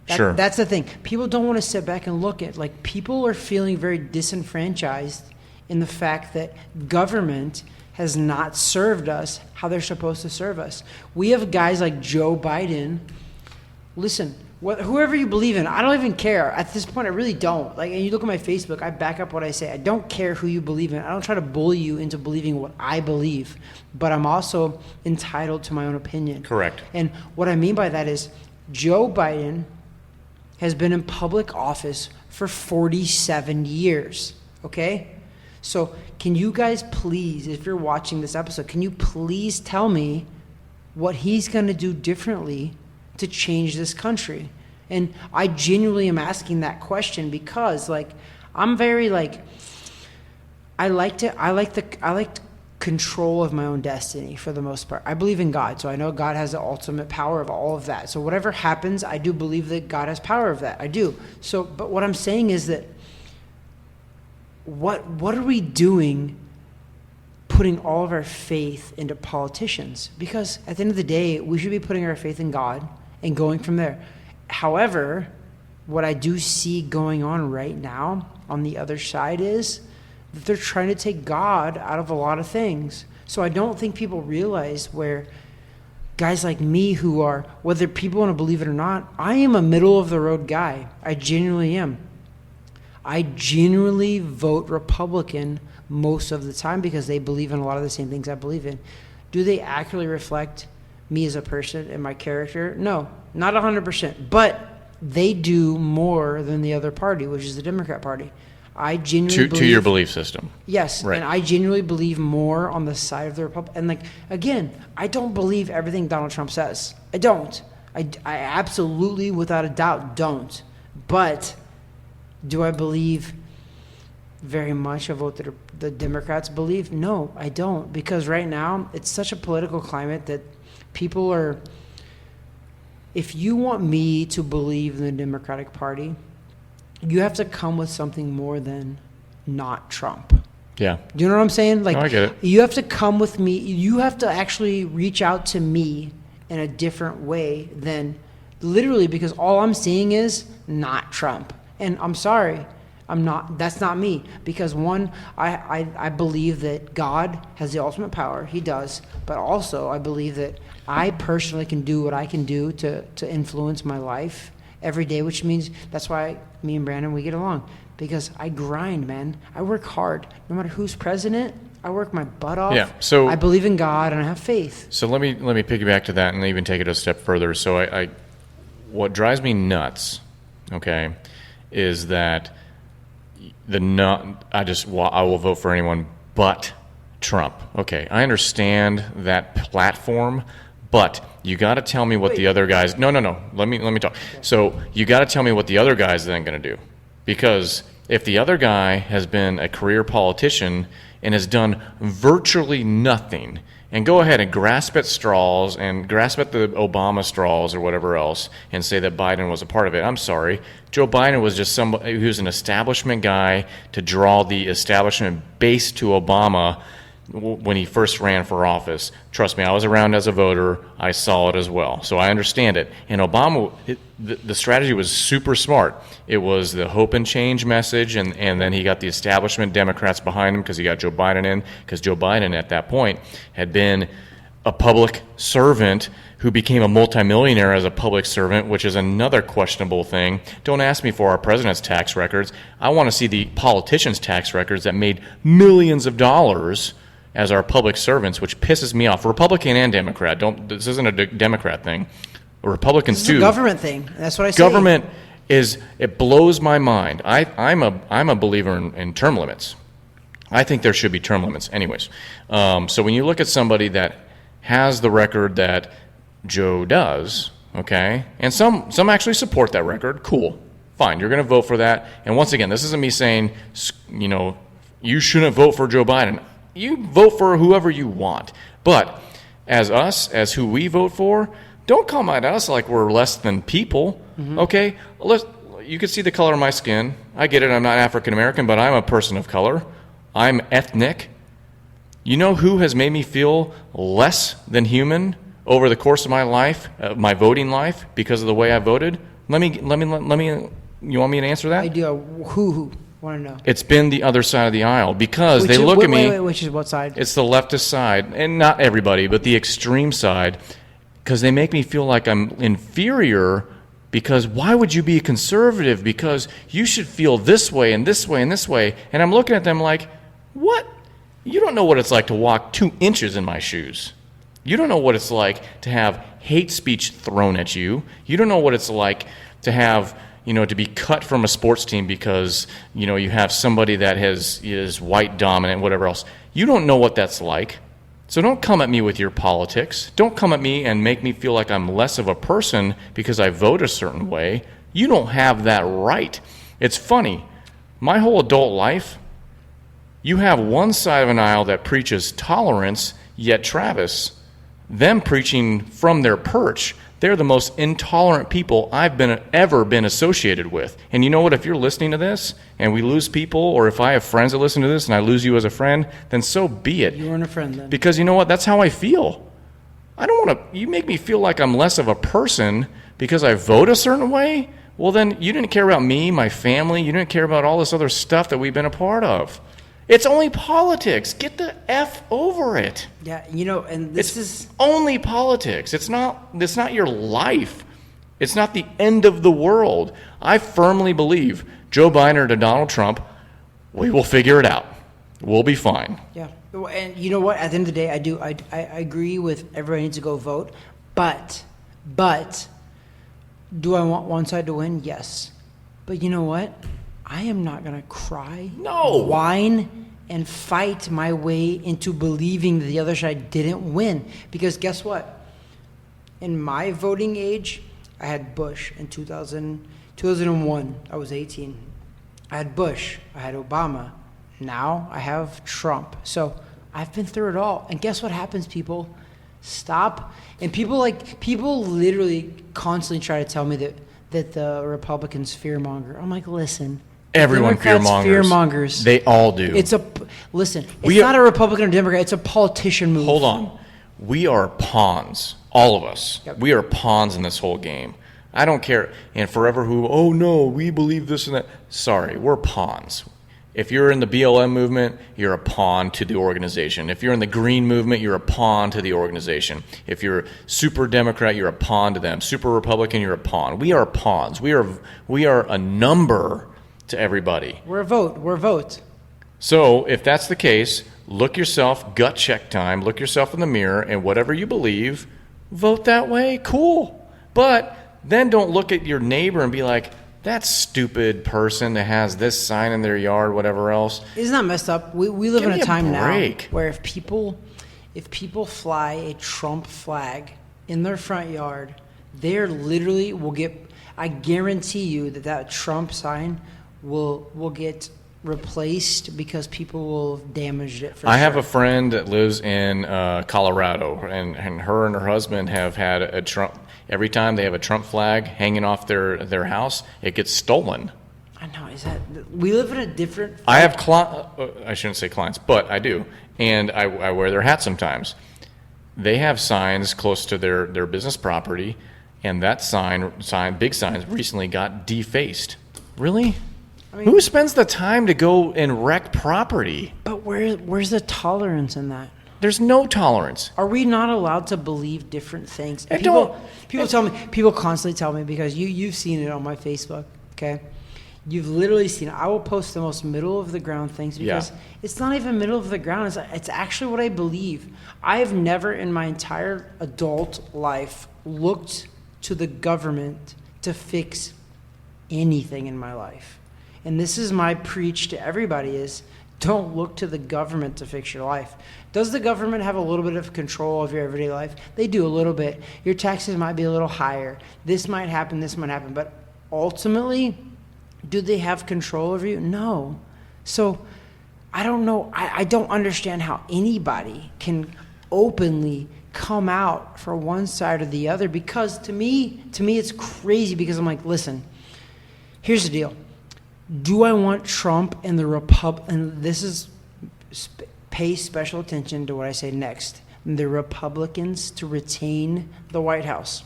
Sure. That's the thing. People don't want to step back and look at, like, people are feeling very disenfranchised in the fact that government has not served us how they're supposed to serve us. We have guys like Joe Biden. Listen, whoever you believe in, I don't even care. At this point, I really don't. Like, and you look at my Facebook, I back up what I say. I don't care who you believe in. I don't try to bully you into believing what I believe, but I'm also entitled to my own opinion. Correct. And what I mean by that is Joe Biden has been in public office for 47 years, okay? So can you guys please, if you're watching this episode, can you please tell me what he's going to do differently to change this country? And I genuinely am asking that question because, like, I'm very, like, I like control of my own destiny for the most part. I believe in God, so I know God has the ultimate power of all of that. So whatever happens, I do believe that God has power of that. I do. So, but what I'm saying is that what are we doing putting all of our faith into politicians? Because at the end of the day, we should be putting our faith in God and going from there. However, what I do see going on right now on the other side is that they're trying to take God out of a lot of things. So I don't think people realize where guys like me who are, whether people want to believe it or not, I am a middle of the road guy. I genuinely am. I genuinely vote Republican most of the time because they believe in a lot of the same things I believe in. Do they accurately reflect me as a person and my character? No, not 100%. But they do more than the other party, which is the Democrat Party. I genuinely believe, to your belief system. Yes, right. And I genuinely believe more on the side of the Republic. And, like, again, I don't believe everything Donald Trump says. I don't. I absolutely, without a doubt, don't. But do I believe very much of what the Democrats believe? No, I don't. Because right now, it's such a political climate that people are... If you want me to believe in the Democratic Party, you have to come with something more than not Trump. Yeah. Do you know what I'm saying? Like, no, I get it. You have to come with me. You have to actually reach out to me in a different way than literally, because all I'm seeing is not Trump. And I'm sorry, that's not me. Because one, I believe that God has the ultimate power. He does. But also I believe that I personally can do what I can do to influence my life every day, which means that's why me and Brandon, we get along, because I grind, man. I work hard. No matter who's president, I work my butt off. Yeah, so I believe in God and I have faith. So let me piggyback to that and even take it a step further. So I what drives me nuts, okay, is that I will vote for anyone but Trump. Okay, I understand that platform, but you got to tell me what the other guys... No. Let me talk. Okay. So you got to tell me what the other guy's then going to do. Because if the other guy has been a career politician and has done virtually nothing, and go ahead and grasp at straws and grasp at the Obama straws or whatever else and say that Biden was a part of it, I'm sorry. Joe Biden was just somebody who's an establishment guy to draw the establishment base to Obama when he first ran for office. Trust me, I was around as a voter. I saw it as well. So I understand it. And Obama, the strategy was super smart. It was the hope and change message, and then he got the establishment Democrats behind him because he got Joe Biden in, because Joe Biden at that point had been a public servant who became a multimillionaire as a public servant, which is another questionable thing. Don't ask me for our president's tax records. I want to see the politicians' tax records that made millions of dollars as our public servants, which pisses me off. Republican and Democrat. This isn't a Democrat thing. Republicans too. This is a government thing. That's what I say. Government it blows my mind. I'm a believer in term limits. I think there should be term limits anyways. So when you look at somebody that has the record that Joe does, okay, and some actually support that record, cool, fine, you're going to vote for that. And once again, this isn't me saying, you shouldn't vote for Joe Biden. You vote for whoever you want. But as who we vote for, don't come at us like we're less than people, okay? You can see the color of my skin. I get it, I'm not African American, but I'm a person of color. I'm ethnic. You know who has made me feel less than human over the course of my life, my voting life, because of the way I voted? Let me. You want me to answer that? I do. Who? Want to know? It's been the other side of the aisle because they look at me. Wait, which is what side? It's the leftist side, and not everybody, but the extreme side, because they make me feel like I'm inferior. Because why would you be a conservative? Because you should feel this way and this way and this way. And I'm looking at them like, what? You don't know what it's like to walk 2 inches in my shoes. You don't know what it's like to have hate speech thrown at you. You don't know what it's like to have, to be cut from a sports team because, you have somebody that is white dominant, whatever else. You don't know what that's like. So don't come at me with your politics. Don't come at me and make me feel like I'm less of a person because I vote a certain way. You don't have that right. It's funny. My whole adult life, you have one side of an aisle that preaches tolerance, yet Travis, them preaching from their perch, they're the most intolerant people I've ever been associated with. And you know what? If you're listening to this and we lose people, or if I have friends that listen to this and I lose you as a friend, then so be it. You weren't a friend then. Because you know what? That's how I feel. I don't want to. You make me feel like I'm less of a person because I vote a certain way. Well, then you didn't care about me, my family. You didn't care about all this other stuff that we've been a part of. It's only politics. Get the F over it. Yeah, and this is only politics. It's not your life. It's not the end of the world. I firmly believe Joe Biden or Donald Trump, we will figure it out. We'll be fine. Yeah. And you know what? At the end of the day, I agree with everybody needs to go vote. But do I want one side to win? Yes. But you know what? I am not going to cry, whine, and fight my way into believing that the other side didn't win. Because guess what? In my voting age, I had Bush in 2001. I was 18. I had Bush. I had Obama. Now I have Trump. So I've been through it all. And guess what happens, people? Stop. And people literally constantly try to tell me that the Republicans fearmonger. I'm like, listen. Everyone fearmongers. They all do. It's not a Republican or Democrat. It's a politician move. Hold on. We are pawns, all of us. Yep. We are pawns in this whole game. I don't care. And forever oh no, we believe this and that. Sorry, we're pawns. If you're in the BLM movement, you're a pawn to the organization. If you're in the Green movement, you're a pawn to the organization. If you're super Democrat, you're a pawn to them. Super Republican, you're a pawn. We are pawns. We are a number to everybody. We're a vote. So if that's the case, look yourself, gut check time, look yourself in the mirror, and whatever you believe, vote that way, cool. But then don't look at your neighbor and be like, that stupid person that has this sign in their yard, whatever else. Isn't that messed up? We live in a time now break. where if people fly a Trump flag in their front yard, they literally will get, I guarantee you that Trump sign will get replaced because people will have damaged it. I have a friend that lives in Colorado, and her and her husband have had a Trump. Every time they have a Trump flag hanging off their house, it gets stolen. I know. We live in a different. I have I shouldn't say clients, but I do, and I wear their hat sometimes. They have signs close to their business property, and that sign, big signs, recently got defaced. Really? I mean, who spends the time to go and wreck property? But where's the tolerance in that? There's no tolerance. Are we not allowed to believe different things? People constantly tell me, because you've seen it on my Facebook, okay? You've literally seen it. I will post the most middle of the ground things because it's not even middle of the ground. It's actually what I believe. I have never in my entire adult life looked to the government to fix anything in my life. And this is my preach to everybody is, don't look to the government to fix your life. Does the government have a little bit of control of your everyday life? They do a little bit. Your taxes might be a little higher. This might happen. But ultimately, do they have control over you? No. So I don't know. I don't understand how anybody can openly come out for one side or the other, because to me it's crazy, because I'm like, listen, here's the deal. Do I want Trump and the and this is, pay special attention to what I say next, the Republicans to retain the White House?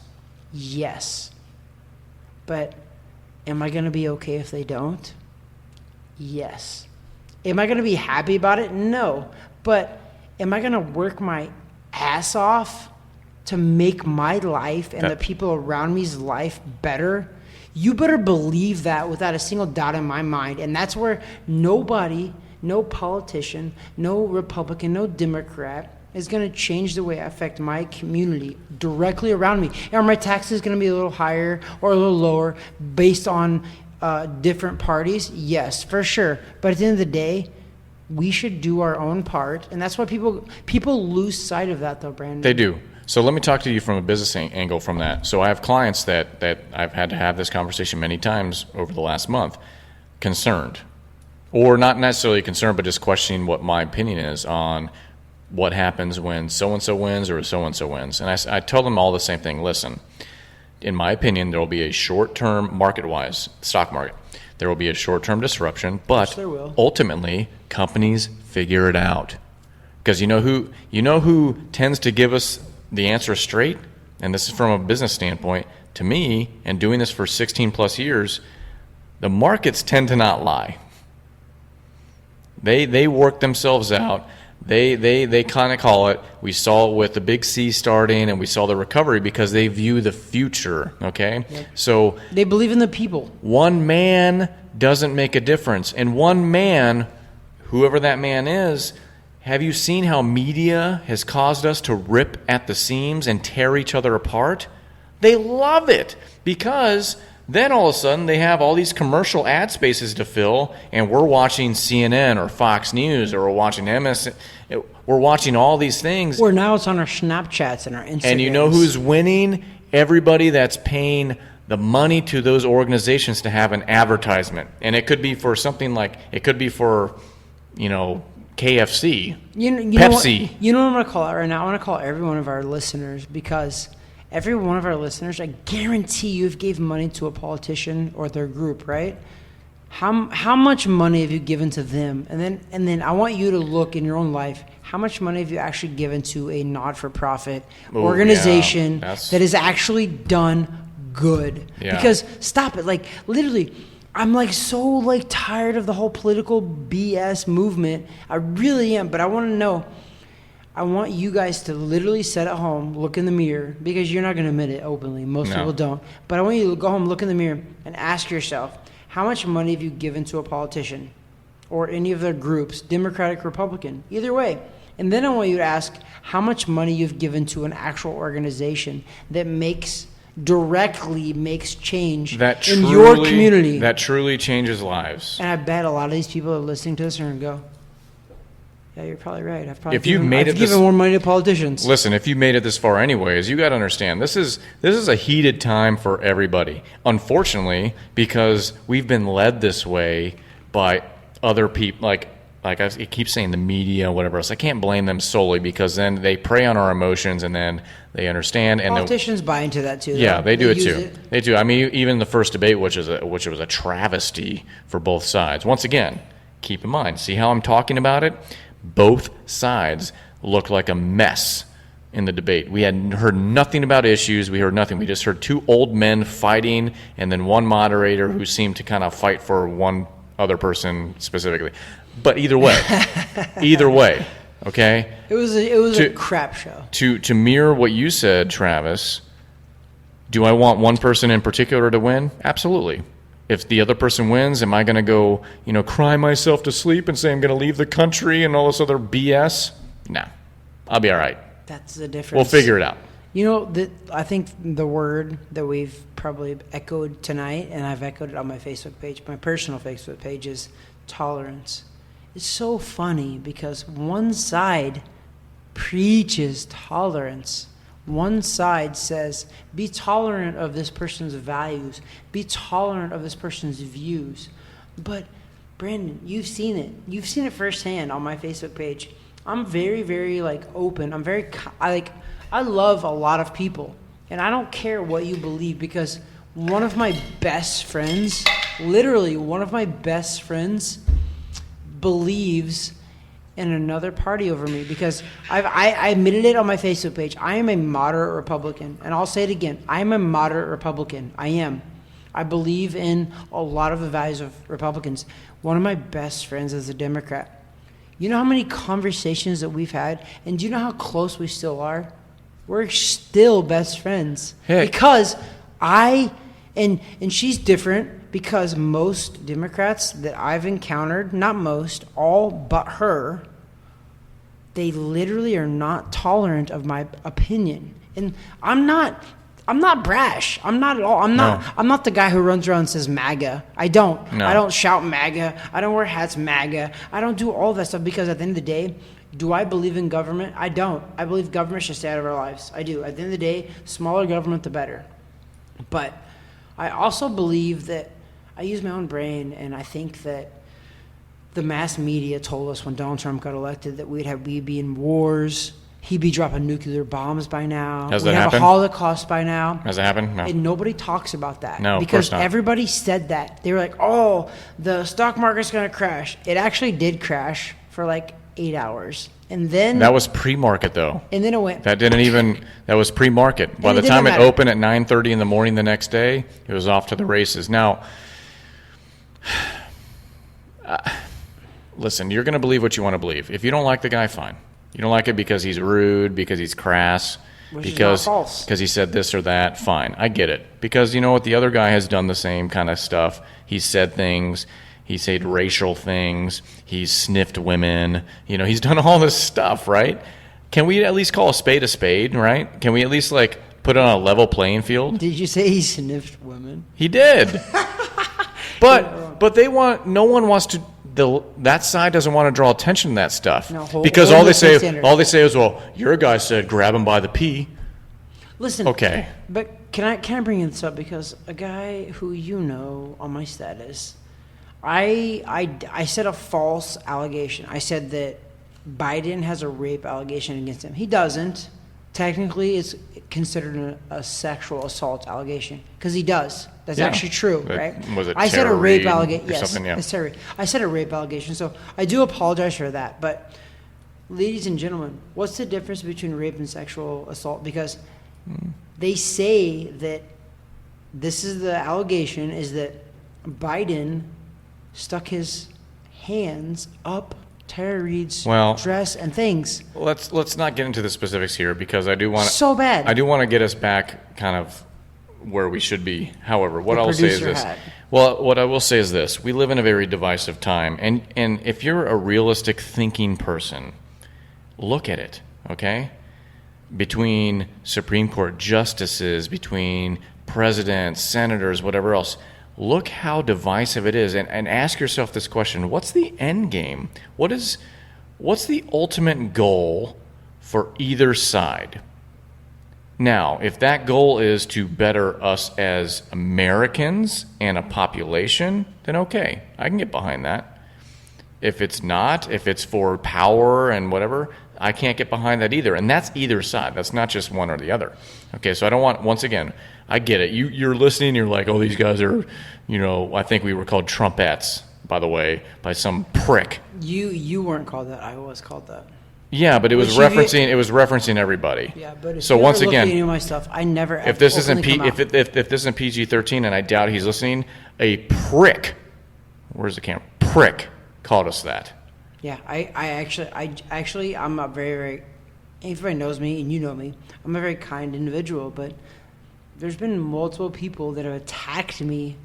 Yes. But am I going to be okay if they don't? Yes. Am I going to be happy about it? No. But am I going to work my ass off to make my life and the people around me's life better? You better believe that without a single doubt in my mind. And that's where nobody, no politician, no Republican, no Democrat, is going to change the way I affect my community directly around me. Are my taxes going to be a little higher or a little lower based on different parties? Yes, for sure. But at the end of the day, we should do our own part. And that's why people lose sight of that, though, Brandon. They do. So let me talk to you from a business angle from that. So I have clients that I've had to have this conversation many times over the last month, concerned. Or not necessarily concerned, but just questioning what my opinion is on what happens when so-and-so wins or so-and-so wins. And I tell them all the same thing. Listen, in my opinion, there will be a short-term, market-wise, stock market, there will be a short-term disruption, but ultimately, companies figure it out. Because you know who tends to give us the answer straight? And this is from a business standpoint. To me, and doing this for 16 plus years, the markets tend to not lie. They work themselves out. They kind of call it. We saw it with the big C starting, and we saw the recovery because they view the future. Okay, yep. So they believe in the people. One man doesn't make a difference, and one man, whoever that man is. Have you seen how media has caused us to rip at the seams and tear each other apart? They love it because then all of a sudden they have all these commercial ad spaces to fill, and we're watching CNN or Fox News or we're watching MS. We're watching all these things. Or now it's on our Snapchats and our Instagrams. And you know who's winning? Everybody that's paying the money to those organizations to have an advertisement. And it could be for something like, it could be for, KFC, Pepsi. You know what I'm going to call it right now? I want to call every one of our listeners, because every one of our listeners, I guarantee you've gave money to a politician or their group, right? How much money have you given to them? And then I want you to look in your own life, how much money have you actually given to a not-for-profit organization that has actually done good? Yeah. Because stop it, like literally, I'm so tired of the whole political BS movement. I really am, but I want to know. I want you guys to literally sit at home, look in the mirror, because you're not going to admit it openly. Most people don't. But I want you to go home, look in the mirror, and ask yourself, how much money have you given to a politician or any of their groups, Democratic, Republican, either way? And then I want you to ask how much money you've given to an actual organization that directly makes change in your community. That truly changes lives. And I bet a lot of these people that are listening to this are going to go, yeah, you're probably right. I've given more money to politicians. Listen, if you made it this far anyways, you got to understand, this is a heated time for everybody. Unfortunately, because we've been led this way by other people, like I keep saying the media, whatever else. I can't blame them solely, because then they prey on our emotions and then they understand. And politicians buy into that too. Yeah, they do it too. They do. I mean, even the first debate, which was a travesty for both sides. Once again, keep in mind, see how I'm talking about it? Both sides looked like a mess in the debate. We had heard nothing about issues. We heard nothing. We just heard two old men fighting, and then one moderator who seemed to kind of fight for one other person specifically. But either way, okay? It was a crap show. To mirror what you said, Travis, do I want one person in particular to win? Absolutely. If the other person wins, am I going to go, cry myself to sleep and say I'm going to leave the country and all this other BS? No. I'll be all right. That's the difference. We'll figure it out. I think the word that we've probably echoed tonight, and I've echoed it on my Facebook page, my personal Facebook page, is tolerance. It's so funny because one side preaches tolerance. One side says, be tolerant of this person's values. Be tolerant of this person's views. But, Brandon, you've seen it. You've seen it firsthand on my Facebook page. I'm very, very, open. I love a lot of people. And I don't care what you believe, because one of my best friends, literally one of my best friends, believes in another party over me, because I admitted it on my Facebook page. I am a moderate Republican, and I'll say it again. I am a moderate Republican. I am. I believe in a lot of the values of Republicans. One of my best friends is a Democrat. You know how many conversations that we've had, and do you know how close we still are? We're still best friends. Heck. Because and she's different, because most Democrats that I've encountered, not most, all but her, they literally are not tolerant of my opinion. And I'm not brash. I'm not at all. I'm not the guy who runs around and says MAGA. I don't. No. I don't shout MAGA. I don't wear hats MAGA. I don't do all that stuff because at the end of the day, do I believe in government? I don't. I believe government should stay out of our lives. I do. At the end of the day, smaller government, the better. But I also believe that I use my own brain, and I think that the mass media told us when Donald Trump got elected that we'd be in wars. He'd be dropping nuclear bombs by now. Has that We'd have happened? a Holocaust by now. Has that happened? No. And nobody talks about that. No, of because course not. everybody said that. They were like, oh, the stock market's going to crash. It actually did crash for like 8 hours. And then That was pre-market, though. and then it went. That was pre-market. By And the it time didn't it matter. opened at 9:30 in the morning the next day, it was off to the races. Now, listen, you're going to believe what you want to believe. If you don't like the guy, fine. You don't like it because he's rude, because he's crass, Which is because not false. he said this or that, fine. I get it. Because you know what? The other guy has done the same kind of stuff. He's said things. He said racial things. He's sniffed women. He's done all this stuff, right? Can we at least call a spade, right? Can we at least, put it on a level playing field? Did you say he sniffed women? He did. But no one wants to. That side doesn't want to draw attention to that stuff. No, because hold all they the say standard. is, well, your guy said grab him by the pee. Listen. Okay. But can I bring this up because a guy who on my status, I said a false allegation. I said that Biden has a rape allegation against him. He doesn't. Technically, it's considered a sexual assault allegation because he does. That's actually true, right? Was it I said a rape Terry allegation. or Yes, something? Yeah. it's Terry. I said a rape allegation, so I do apologize for that. But, ladies and gentlemen, what's the difference between rape and sexual assault? Because they say that this is the allegation is that Biden stuck his hands up Tara Reid's dress and things. Let's not get into the specifics here because I do want to. So bad. I do want to get us back kind of where we should be. However, what I'll say is this. had. Well, what I will say is this. We live in a very divisive time. And if you're a realistic thinking person, look at it, okay? Between Supreme Court justices, between presidents, senators, whatever else, look how divisive it is. And ask yourself this question. What's the end game? What's the ultimate goal for either side? Now, if that goal is to better us as Americans and a population, then okay, I can get behind that. If it's not, if it's for power and whatever, I can't get behind that either. And that's either side. That's not just one or the other. Okay, so I don't want, once again, I get it. You're listening, you're like, oh, these guys are, I think we were called Trumpettes, by the way, by some prick. You weren't called that. I was called that. Yeah, but it was Which referencing everybody. Yeah, but if so you once ever look again, at any of my stuff, I never. if this isn't openly come out. if this isn't PG-13, and I doubt he's listening, a prick. Where's the camera? Prick called us that. Yeah, I actually, I'm a very, very. Everybody knows me, and you know me. I'm a very kind individual, but there's been multiple people that have attacked me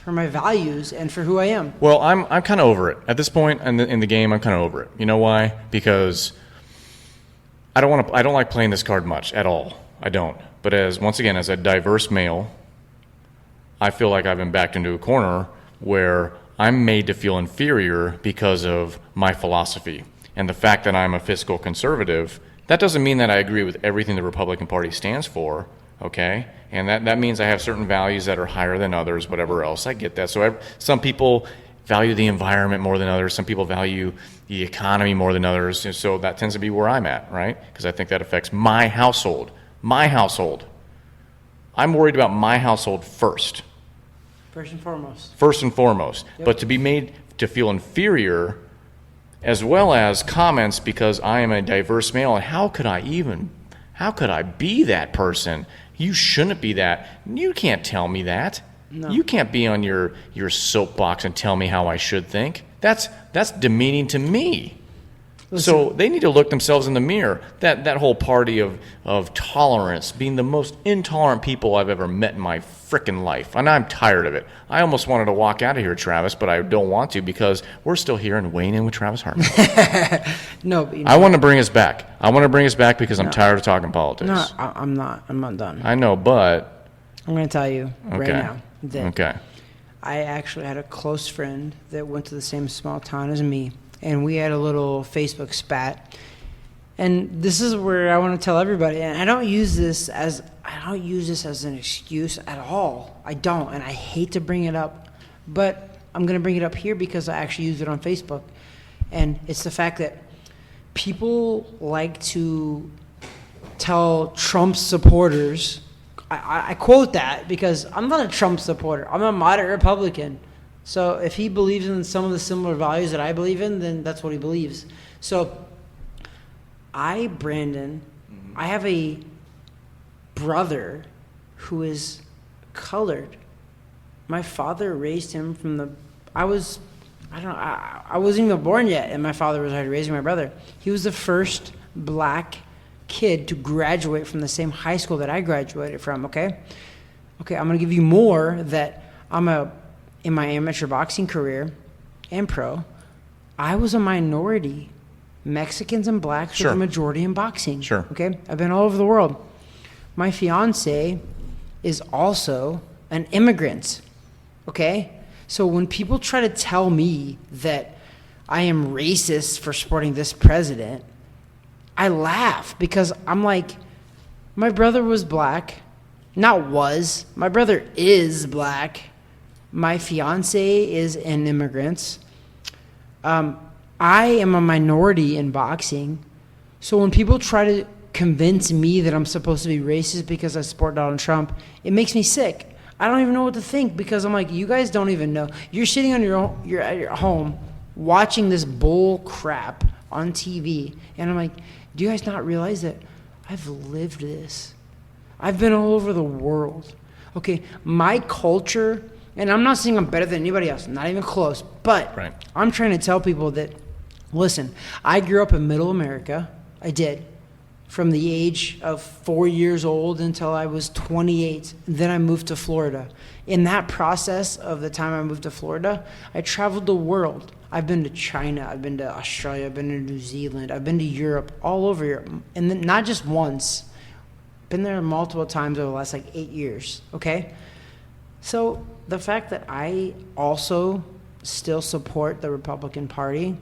for my values and for who I am. Well, I'm kind of over it at this point in the game. I'm kind of over it. You know why? Because I don't like playing this card much at all. I don't. But as a diverse male, I feel like I've been backed into a corner where I'm made to feel inferior because of my philosophy and the fact that I'm a fiscal conservative. That doesn't mean that I agree with everything the Republican Party stands for. Okay, and that means I have certain values that are higher than others, whatever else. I get that. So some people value the environment more than others. Some people value the economy more than others. And so that tends to be where I'm at, right? Because I think that affects my household. My household. I'm worried about my household first. First and foremost. First and foremost. Yep. But to be made to feel inferior, as well as comments because I am a diverse male, and how could I be that person? You shouldn't be that. You can't tell me that. No. You can't be on your soapbox and tell me how I should think. That's demeaning to me. So they need to look themselves in the mirror. That whole party of tolerance, being the most intolerant people I've ever met in my frickin' life. And I'm tired of it. I almost wanted to walk out of here, Travis, but I don't want to because we're still here and weighing in with Travis Hartman. No, but I want to bring us back. I want to bring us back because I'm tired of talking politics. No, I'm not. I'm not done. I know, but... I'm going to tell you right now that I actually had a close friend that went to the same small town as me, and we had a little Facebook spat. And this is where I want to tell everybody, and I don't use this as an excuse at all. I don't, and I hate to bring it up, but I'm going to bring it up here because I actually used it on Facebook. And it's the fact that people like to tell Trump supporters, I quote that because I'm not a Trump supporter. I'm a moderate Republican. So if he believes in some of the similar values that I believe in, then that's what he believes. So Brandon, I have a brother who is colored. My father raised him from I wasn't even born yet, and my father was already raising my brother. He was the first black kid to graduate from the same high school that I graduated from, okay, I'm going to give you more that in my amateur boxing career and pro, I was a minority. Mexicans and blacks were the majority in boxing. Sure. Okay? I've been all over the world. My fiance is also an immigrant. Okay? So when people try to tell me that I am racist for supporting this president, I laugh because I'm like, my brother was black. Not was. My brother is black. My fiance is an immigrant. I am a minority in boxing. So when people try to convince me that I'm supposed to be racist because I support Donald Trump, it makes me sick. I don't even know what to think because I'm like, you guys don't even know. You're sitting on you're at your home watching this bull crap on TV. And I'm like, do you guys not realize that I've lived this? I've been all over the world. Okay, my culture, and I'm not saying I'm better than anybody else, not even close, but I'm trying to tell people that, listen, I grew up in middle America. I did. From the age of 4 years old until I was 28. Then I moved to Florida. In that process of the time I moved to Florida, I traveled the world. I've been to China, I've been to Australia, I've been to New Zealand, I've been to Europe, all over Europe. And then not just once. Been there multiple times over the last 8 years, okay? So the fact that I also still support the Republican Party,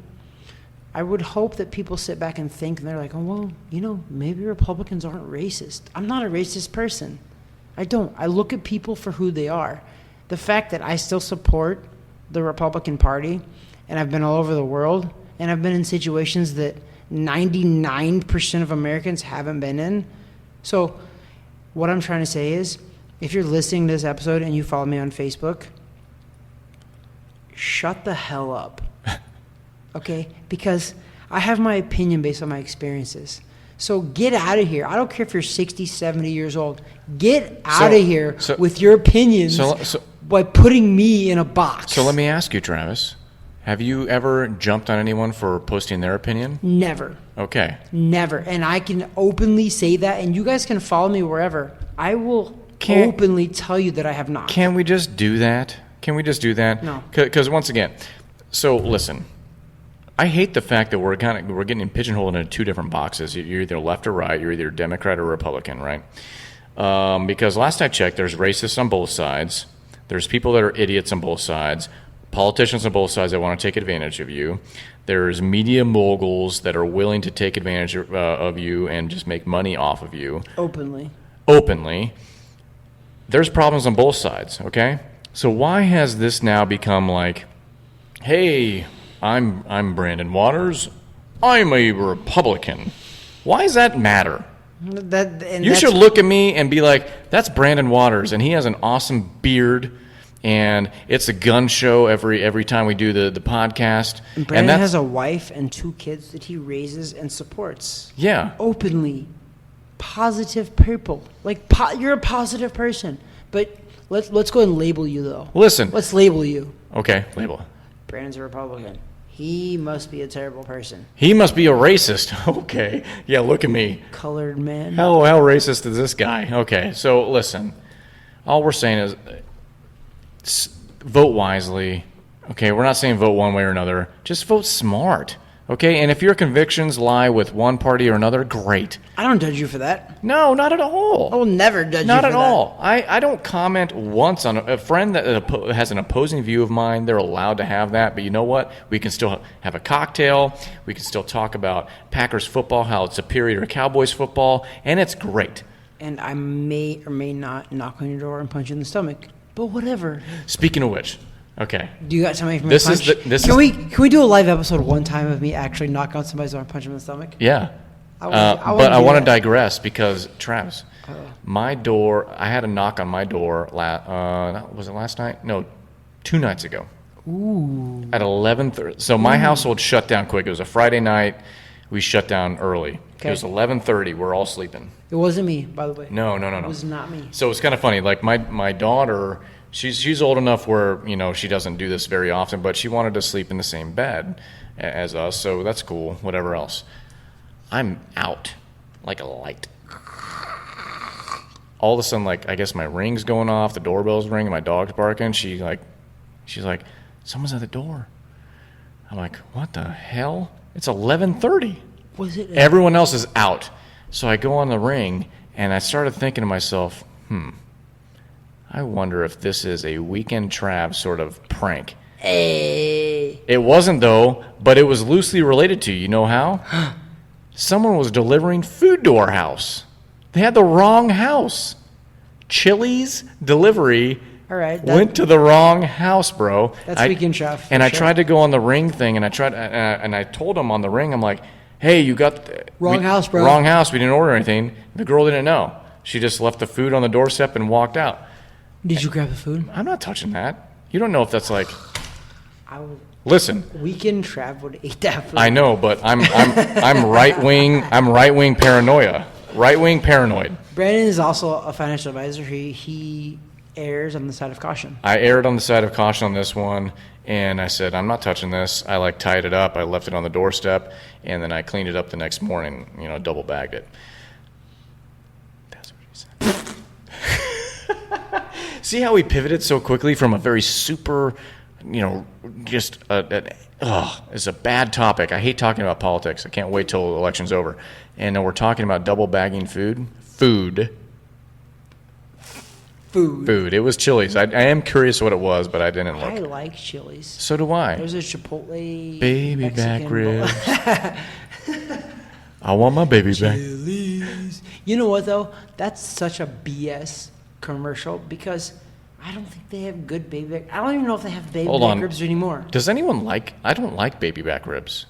I would hope that people sit back and think, and they're like, oh, well, maybe Republicans aren't racist. I'm not a racist person. I don't. I look at people for who they are. The fact that I still support the Republican Party, and I've been all over the world, and I've been in situations that 99% of Americans haven't been in. So what I'm trying to say is, if you're listening to this episode and you follow me on Facebook, shut the hell up. Okay? Because I have my opinion based on my experiences. So get out of here. I don't care if you're 60, 70 years old. Get out of here with your opinions by putting me in a box. So let me ask you, Travis. Have you ever jumped on anyone for posting their opinion? Never. Okay. Never. And I can openly say that, and you guys can follow me wherever. I will openly tell you that I have not. Can we just do that? No. Because once again, so listen, I hate the fact that we're getting pigeonholed into two different boxes. You're either left or right. You're either Democrat or Republican, right? Because last I checked, there's racists on both sides. There's people that are idiots on both sides. Politicians on both sides that want to take advantage of you. There's media moguls that are willing to take advantage of you and just make money off of you. Openly. There's problems on both sides, okay? So why has this now become like, hey, I'm Brandon Waters, I'm a Republican. Why does that matter? You should look at me and be like, that's Brandon Waters, and he has an awesome beard, and it's a gun show every time we do the podcast. And Brandon has a wife and 2 kids that he raises and supports. Yeah. Openly. Positive people. You're a positive person. But let's go ahead and label you, though. Listen. Let's label you. Okay, label. Brandon's a Republican. He must be a terrible person. He must be a racist. Okay. Yeah, look at me. Colored man. How racist is this guy? Okay, so listen. All we're saying is vote wisely. Okay, we're not saying vote one way or another. Just vote smart. Okay, and if your convictions lie with one party or another, great. I don't judge you for that. No, not at all. I will never judge you for Not that. at all. I don't comment once on a friend that has an opposing view of mine. They're allowed to have that, but you know what? We can still have a cocktail. We can still talk about Packers football, how it's superior to Cowboys football, and it's great. And I may or may not knock on your door and punch you in the stomach, but whatever. Speaking of which, okay. Do you got somebody from This a is punch? Can we do a live episode one time of me actually knock on somebody's door and punch him in the stomach? Yeah. I I want to to digress because, Travis, my door, I had a knock on my door, was it last night? No, 2 nights ago. Ooh. At 11:30. So my household shut down quick. It was a Friday night. We shut down early. Okay. It was 11:30. We're all sleeping. It wasn't me, by the way. No. It was not me. So it's kind of funny. Like my daughter, she's old enough where, she doesn't do this very often, but she wanted to sleep in the same bed as us, so that's cool, whatever else. I'm out like a light. All of a sudden, like, I guess my ring's going off, the doorbell's ringing, my dog's barking. She's like, someone's at the door. I'm like, what the hell? It's 11:30. Was it? Everyone else is out. So I go on the ring, and I started thinking to myself, I wonder if this is a Weekend Trav sort of prank. Hey. It wasn't, though, but it was loosely related to, you know how? Someone was delivering food to our house. They had the wrong house. Chili's delivery All right. went to the wrong house, bro. That's Weekend Trav. And I tried to go on the ring thing, and I told him on the ring, I'm like, hey, you got Wrong house, bro. Wrong house. We didn't order anything. The girl didn't know. She just left the food on the doorstep and walked out. Did you grab the food? I'm not touching that. You don't know if that's like. I would. Listen. Weekend Trav would eat that food. I know, but I'm right wing. I'm right wing paranoia. Right wing paranoid. Brandon is also a financial advisor. He errs on the side of caution. I erred on the side of caution on this one, and I said, I'm not touching this. I tied it up. I left it on the doorstep, and then I cleaned it up the next morning, double bagged it. That's what he said. See how we pivoted so quickly from a very super, just it's a bad topic. I hate talking about politics. I can't wait till the election's over. And we're talking about double bagging food. Food. It was Chili's. I am curious what it was, but I didn't look. I like Chili's. So do I. There's a Chipotle Baby Mexican back ribs. I want my baby back. Chili's. You know what, though? That's such a BS commercial because I don't think they have good baby back. I don't even know if they have baby back ribs anymore. Does anyone I don't like baby back ribs.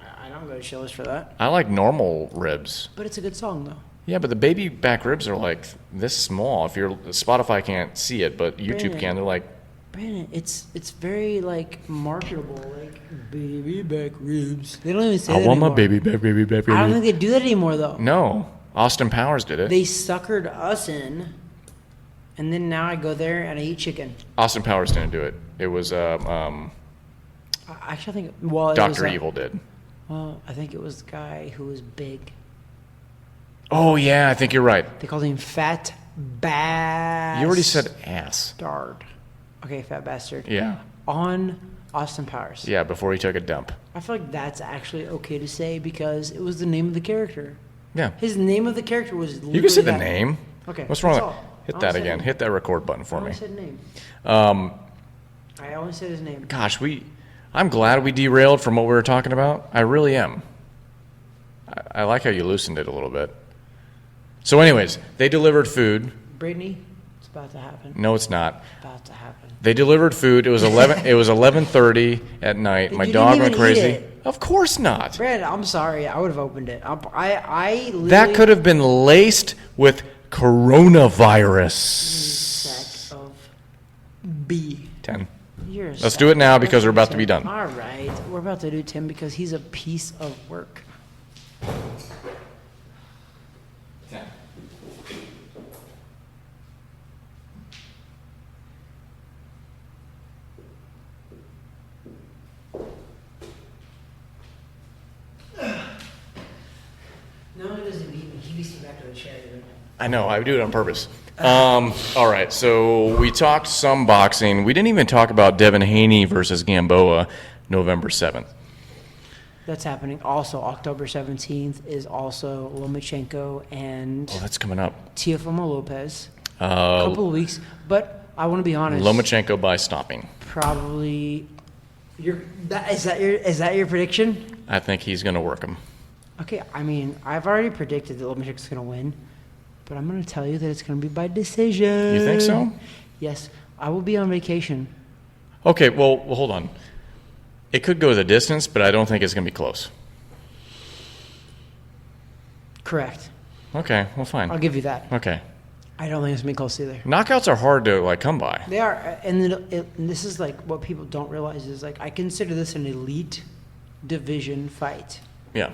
I don't go to Chili's for that. I like normal ribs. But it's a good song, though. Yeah, but the baby back ribs are like this small. If Spotify can't see it, but YouTube can. They're like. Brandon, it's very like marketable, like baby back ribs. They don't even say that anymore. I want my baby back. I don't think they do that anymore, though. No, Austin Powers did it. They suckered us in, and then now I go there and I eat chicken. Austin Powers didn't do it. It was I actually think Dr. Evil did. Well, I think it was the guy who was big. Oh yeah, I think you're right. They called him Fat Bastard. You already said ass. Okay, Fat Bastard. Yeah. On Austin Powers. Yeah, before he took a dump. I feel like that's actually okay to say because it was the name of the character. Yeah. His name of the character was literally You can say the name. Okay. What's wrong with all. Hit that again. Hit that record button for I me. only said name. I only said his name. Gosh, I'm glad we derailed from what we were talking about. I really am. I like how you loosened it a little bit. So anyways, they delivered food. Brittany, it's about to happen. No, it's not. About to happen. They delivered food. It was 11:30 at night. My dog went crazy. Of course not. Brad, I'm sorry. I would have opened it. I literally... That could have been laced with coronavirus. Sack of B. 10. You're Let's do it now because we're about to be done. All right. We're about to do Tim because he's a piece of work. 10. to the chair. I know, I do it on purpose. All right, so we talked some boxing. We didn't even talk about Devin Haney versus Gamboa, November 7th. That's happening. Also, October 17th is also Lomachenko and Oh, that's coming up. Teofimo Lopez. A couple of weeks. But I want to be honest. Lomachenko by stopping. Probably. Is that your prediction? I think he's going to work him. Okay, I mean, I've already predicted that Lomachenko's going to win. But I'm going to tell you that it's going to be by decision. You think so? Yes. I will be on vacation. Okay, well, hold on. It could go the distance, but I don't think it's going to be close. Correct. Okay, well, fine. I'll give you that. Okay. I don't think it's going to be close either. Knockouts are hard to, come by. They are. And this is, what people don't realize is, I consider this an elite division fight. Yeah.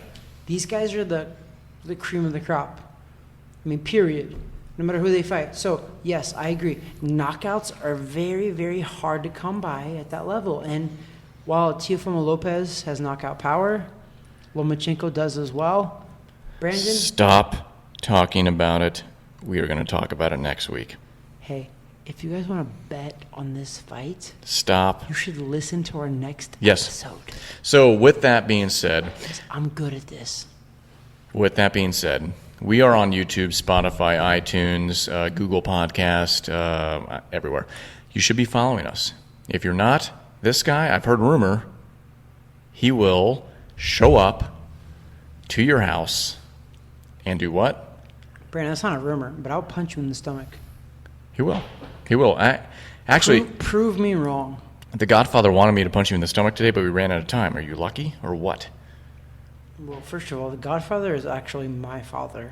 These guys are the cream of the crop. I mean, period. No matter who they fight. So, yes, I agree. Knockouts are very, very hard to come by at that level. And while Teofimo Lopez has knockout power, Lomachenko does as well. Brandon? Stop talking about it. We are going to talk about it next week. Hey, if you guys want to bet on this fight, Stop. you should listen to our next Yes. episode. So, with that being said, Because I'm good at this. We are on YouTube, Spotify, iTunes, Google Podcast, everywhere. You should be following us. If you're not, this guy, I've heard rumor, he will show up to your house and do what? Brandon, that's not a rumor, but I'll punch you in the stomach. He will. He will. Actually, prove me wrong. The Godfather wanted me to punch you in the stomach today, but we ran out of time. Are you lucky or what? Well, first of all, the Godfather is actually my father.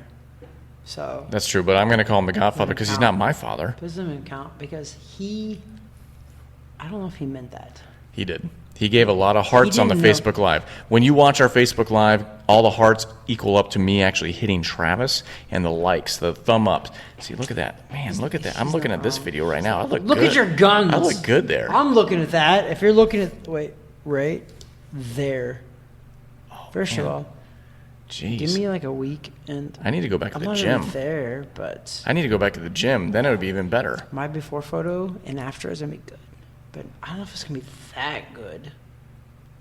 So That's true, but I'm going to call him the Godfather because he's not my father. doesn't even count because I don't know if he meant that. He did. He gave a lot of hearts on the didn't know. Facebook Live. When you watch our Facebook Live, all the hearts equal up to me actually hitting Travis, and the likes, the thumb up. See, look at that. Man, look at that. I'm looking at this video right now. I look Look good. at your guns. I look good there. I'm looking at that. If you're looking at right there. First of man. all, Jeez. give me a week and I need to go back to I'm the not gym. even there, but I need to go back to the gym. Then it would be even better. my before photo and after is gonna be good. But I don't know if it's gonna be that good.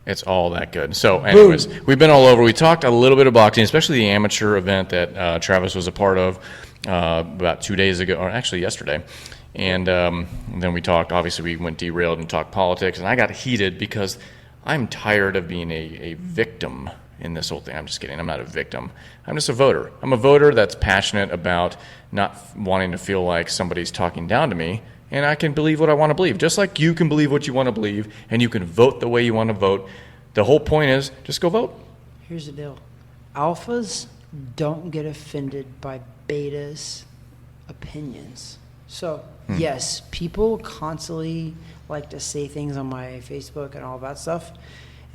It's all that good. So, anyways, we've been all over. We talked a little bit of boxing, especially the amateur event that Travis was a part of about 2 days ago, or actually yesterday. And then we talked, obviously we went derailed and talked politics, and I got heated because I'm tired of being a victim in this whole thing. I'm just kidding. I'm not a victim. I'm just a voter. I'm a voter that's passionate about not wanting to feel like somebody's talking down to me, and I can believe what I want to believe, just like you can believe what you want to believe, and you can vote the way you want to vote. The whole point is just go vote. Here's the deal. Alphas don't get offended by betas' opinions. So, yes, people constantly like to say things on my Facebook and all that stuff.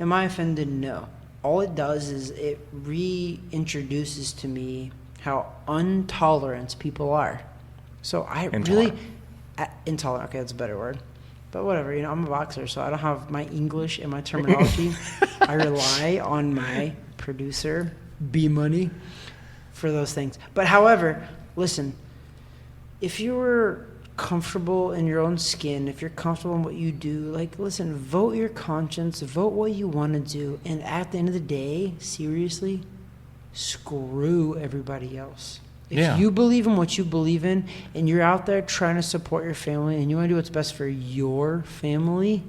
Am I offended? No. All it does is it reintroduces to me how intolerant people are. So I really... Intolerant. Okay, that's a better word. But whatever, I'm a boxer, so I don't have my English and my terminology. I rely on my producer, BMoney, for those things. But however, listen, if you're comfortable in your own skin, if you're comfortable in what you do, listen, vote your conscience, vote what you want to do, and at the end of the day, seriously, screw everybody else. If you believe in what you believe in, and you're out there trying to support your family, and you want to do what's best for your family,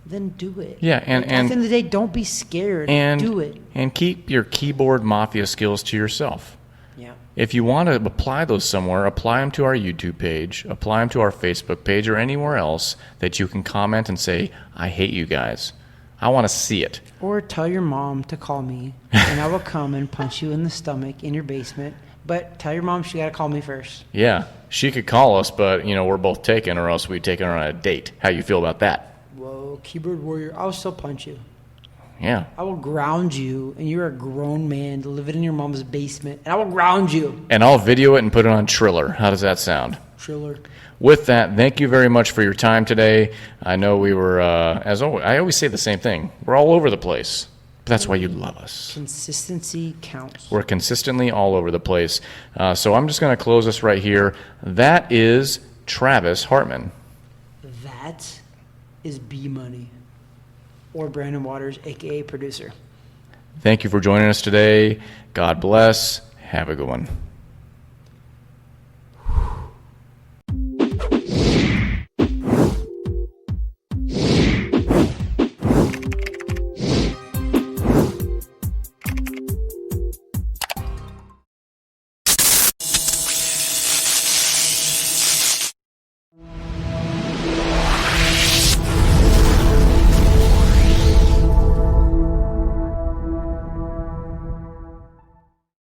then do it. Yeah, and at the end of the day, don't be scared. Do it. And keep your keyboard mafia skills to yourself. Yeah. If you want to apply those somewhere, apply them to our YouTube page, apply them to our Facebook page, or anywhere else that you can comment and say, I hate you guys. I want to see it. Or tell your mom to call me, and I will come and punch you in the stomach in your basement. But tell your mom she got to call me first. Yeah, she could call us, but, we're both taken, or else we'd take her on a date. How you feel about that? Whoa, keyboard warrior, I'll still punch you. Yeah. I will ground you, and you're a grown man living in your mom's basement, and I will ground you. And I'll video it and put it on Triller. How does that sound? Triller. With that, thank you very much for your time today. I know we were, as always, I always say the same thing. We're all over the place. that's why you love us. Consistency counts. We're consistently all over the place. So I'm just going to close this right here. That is Travis Hartman. That is BMoney, or Brandon Waters, a.k.a. producer. Thank you for joining us today. God bless. Have a good one.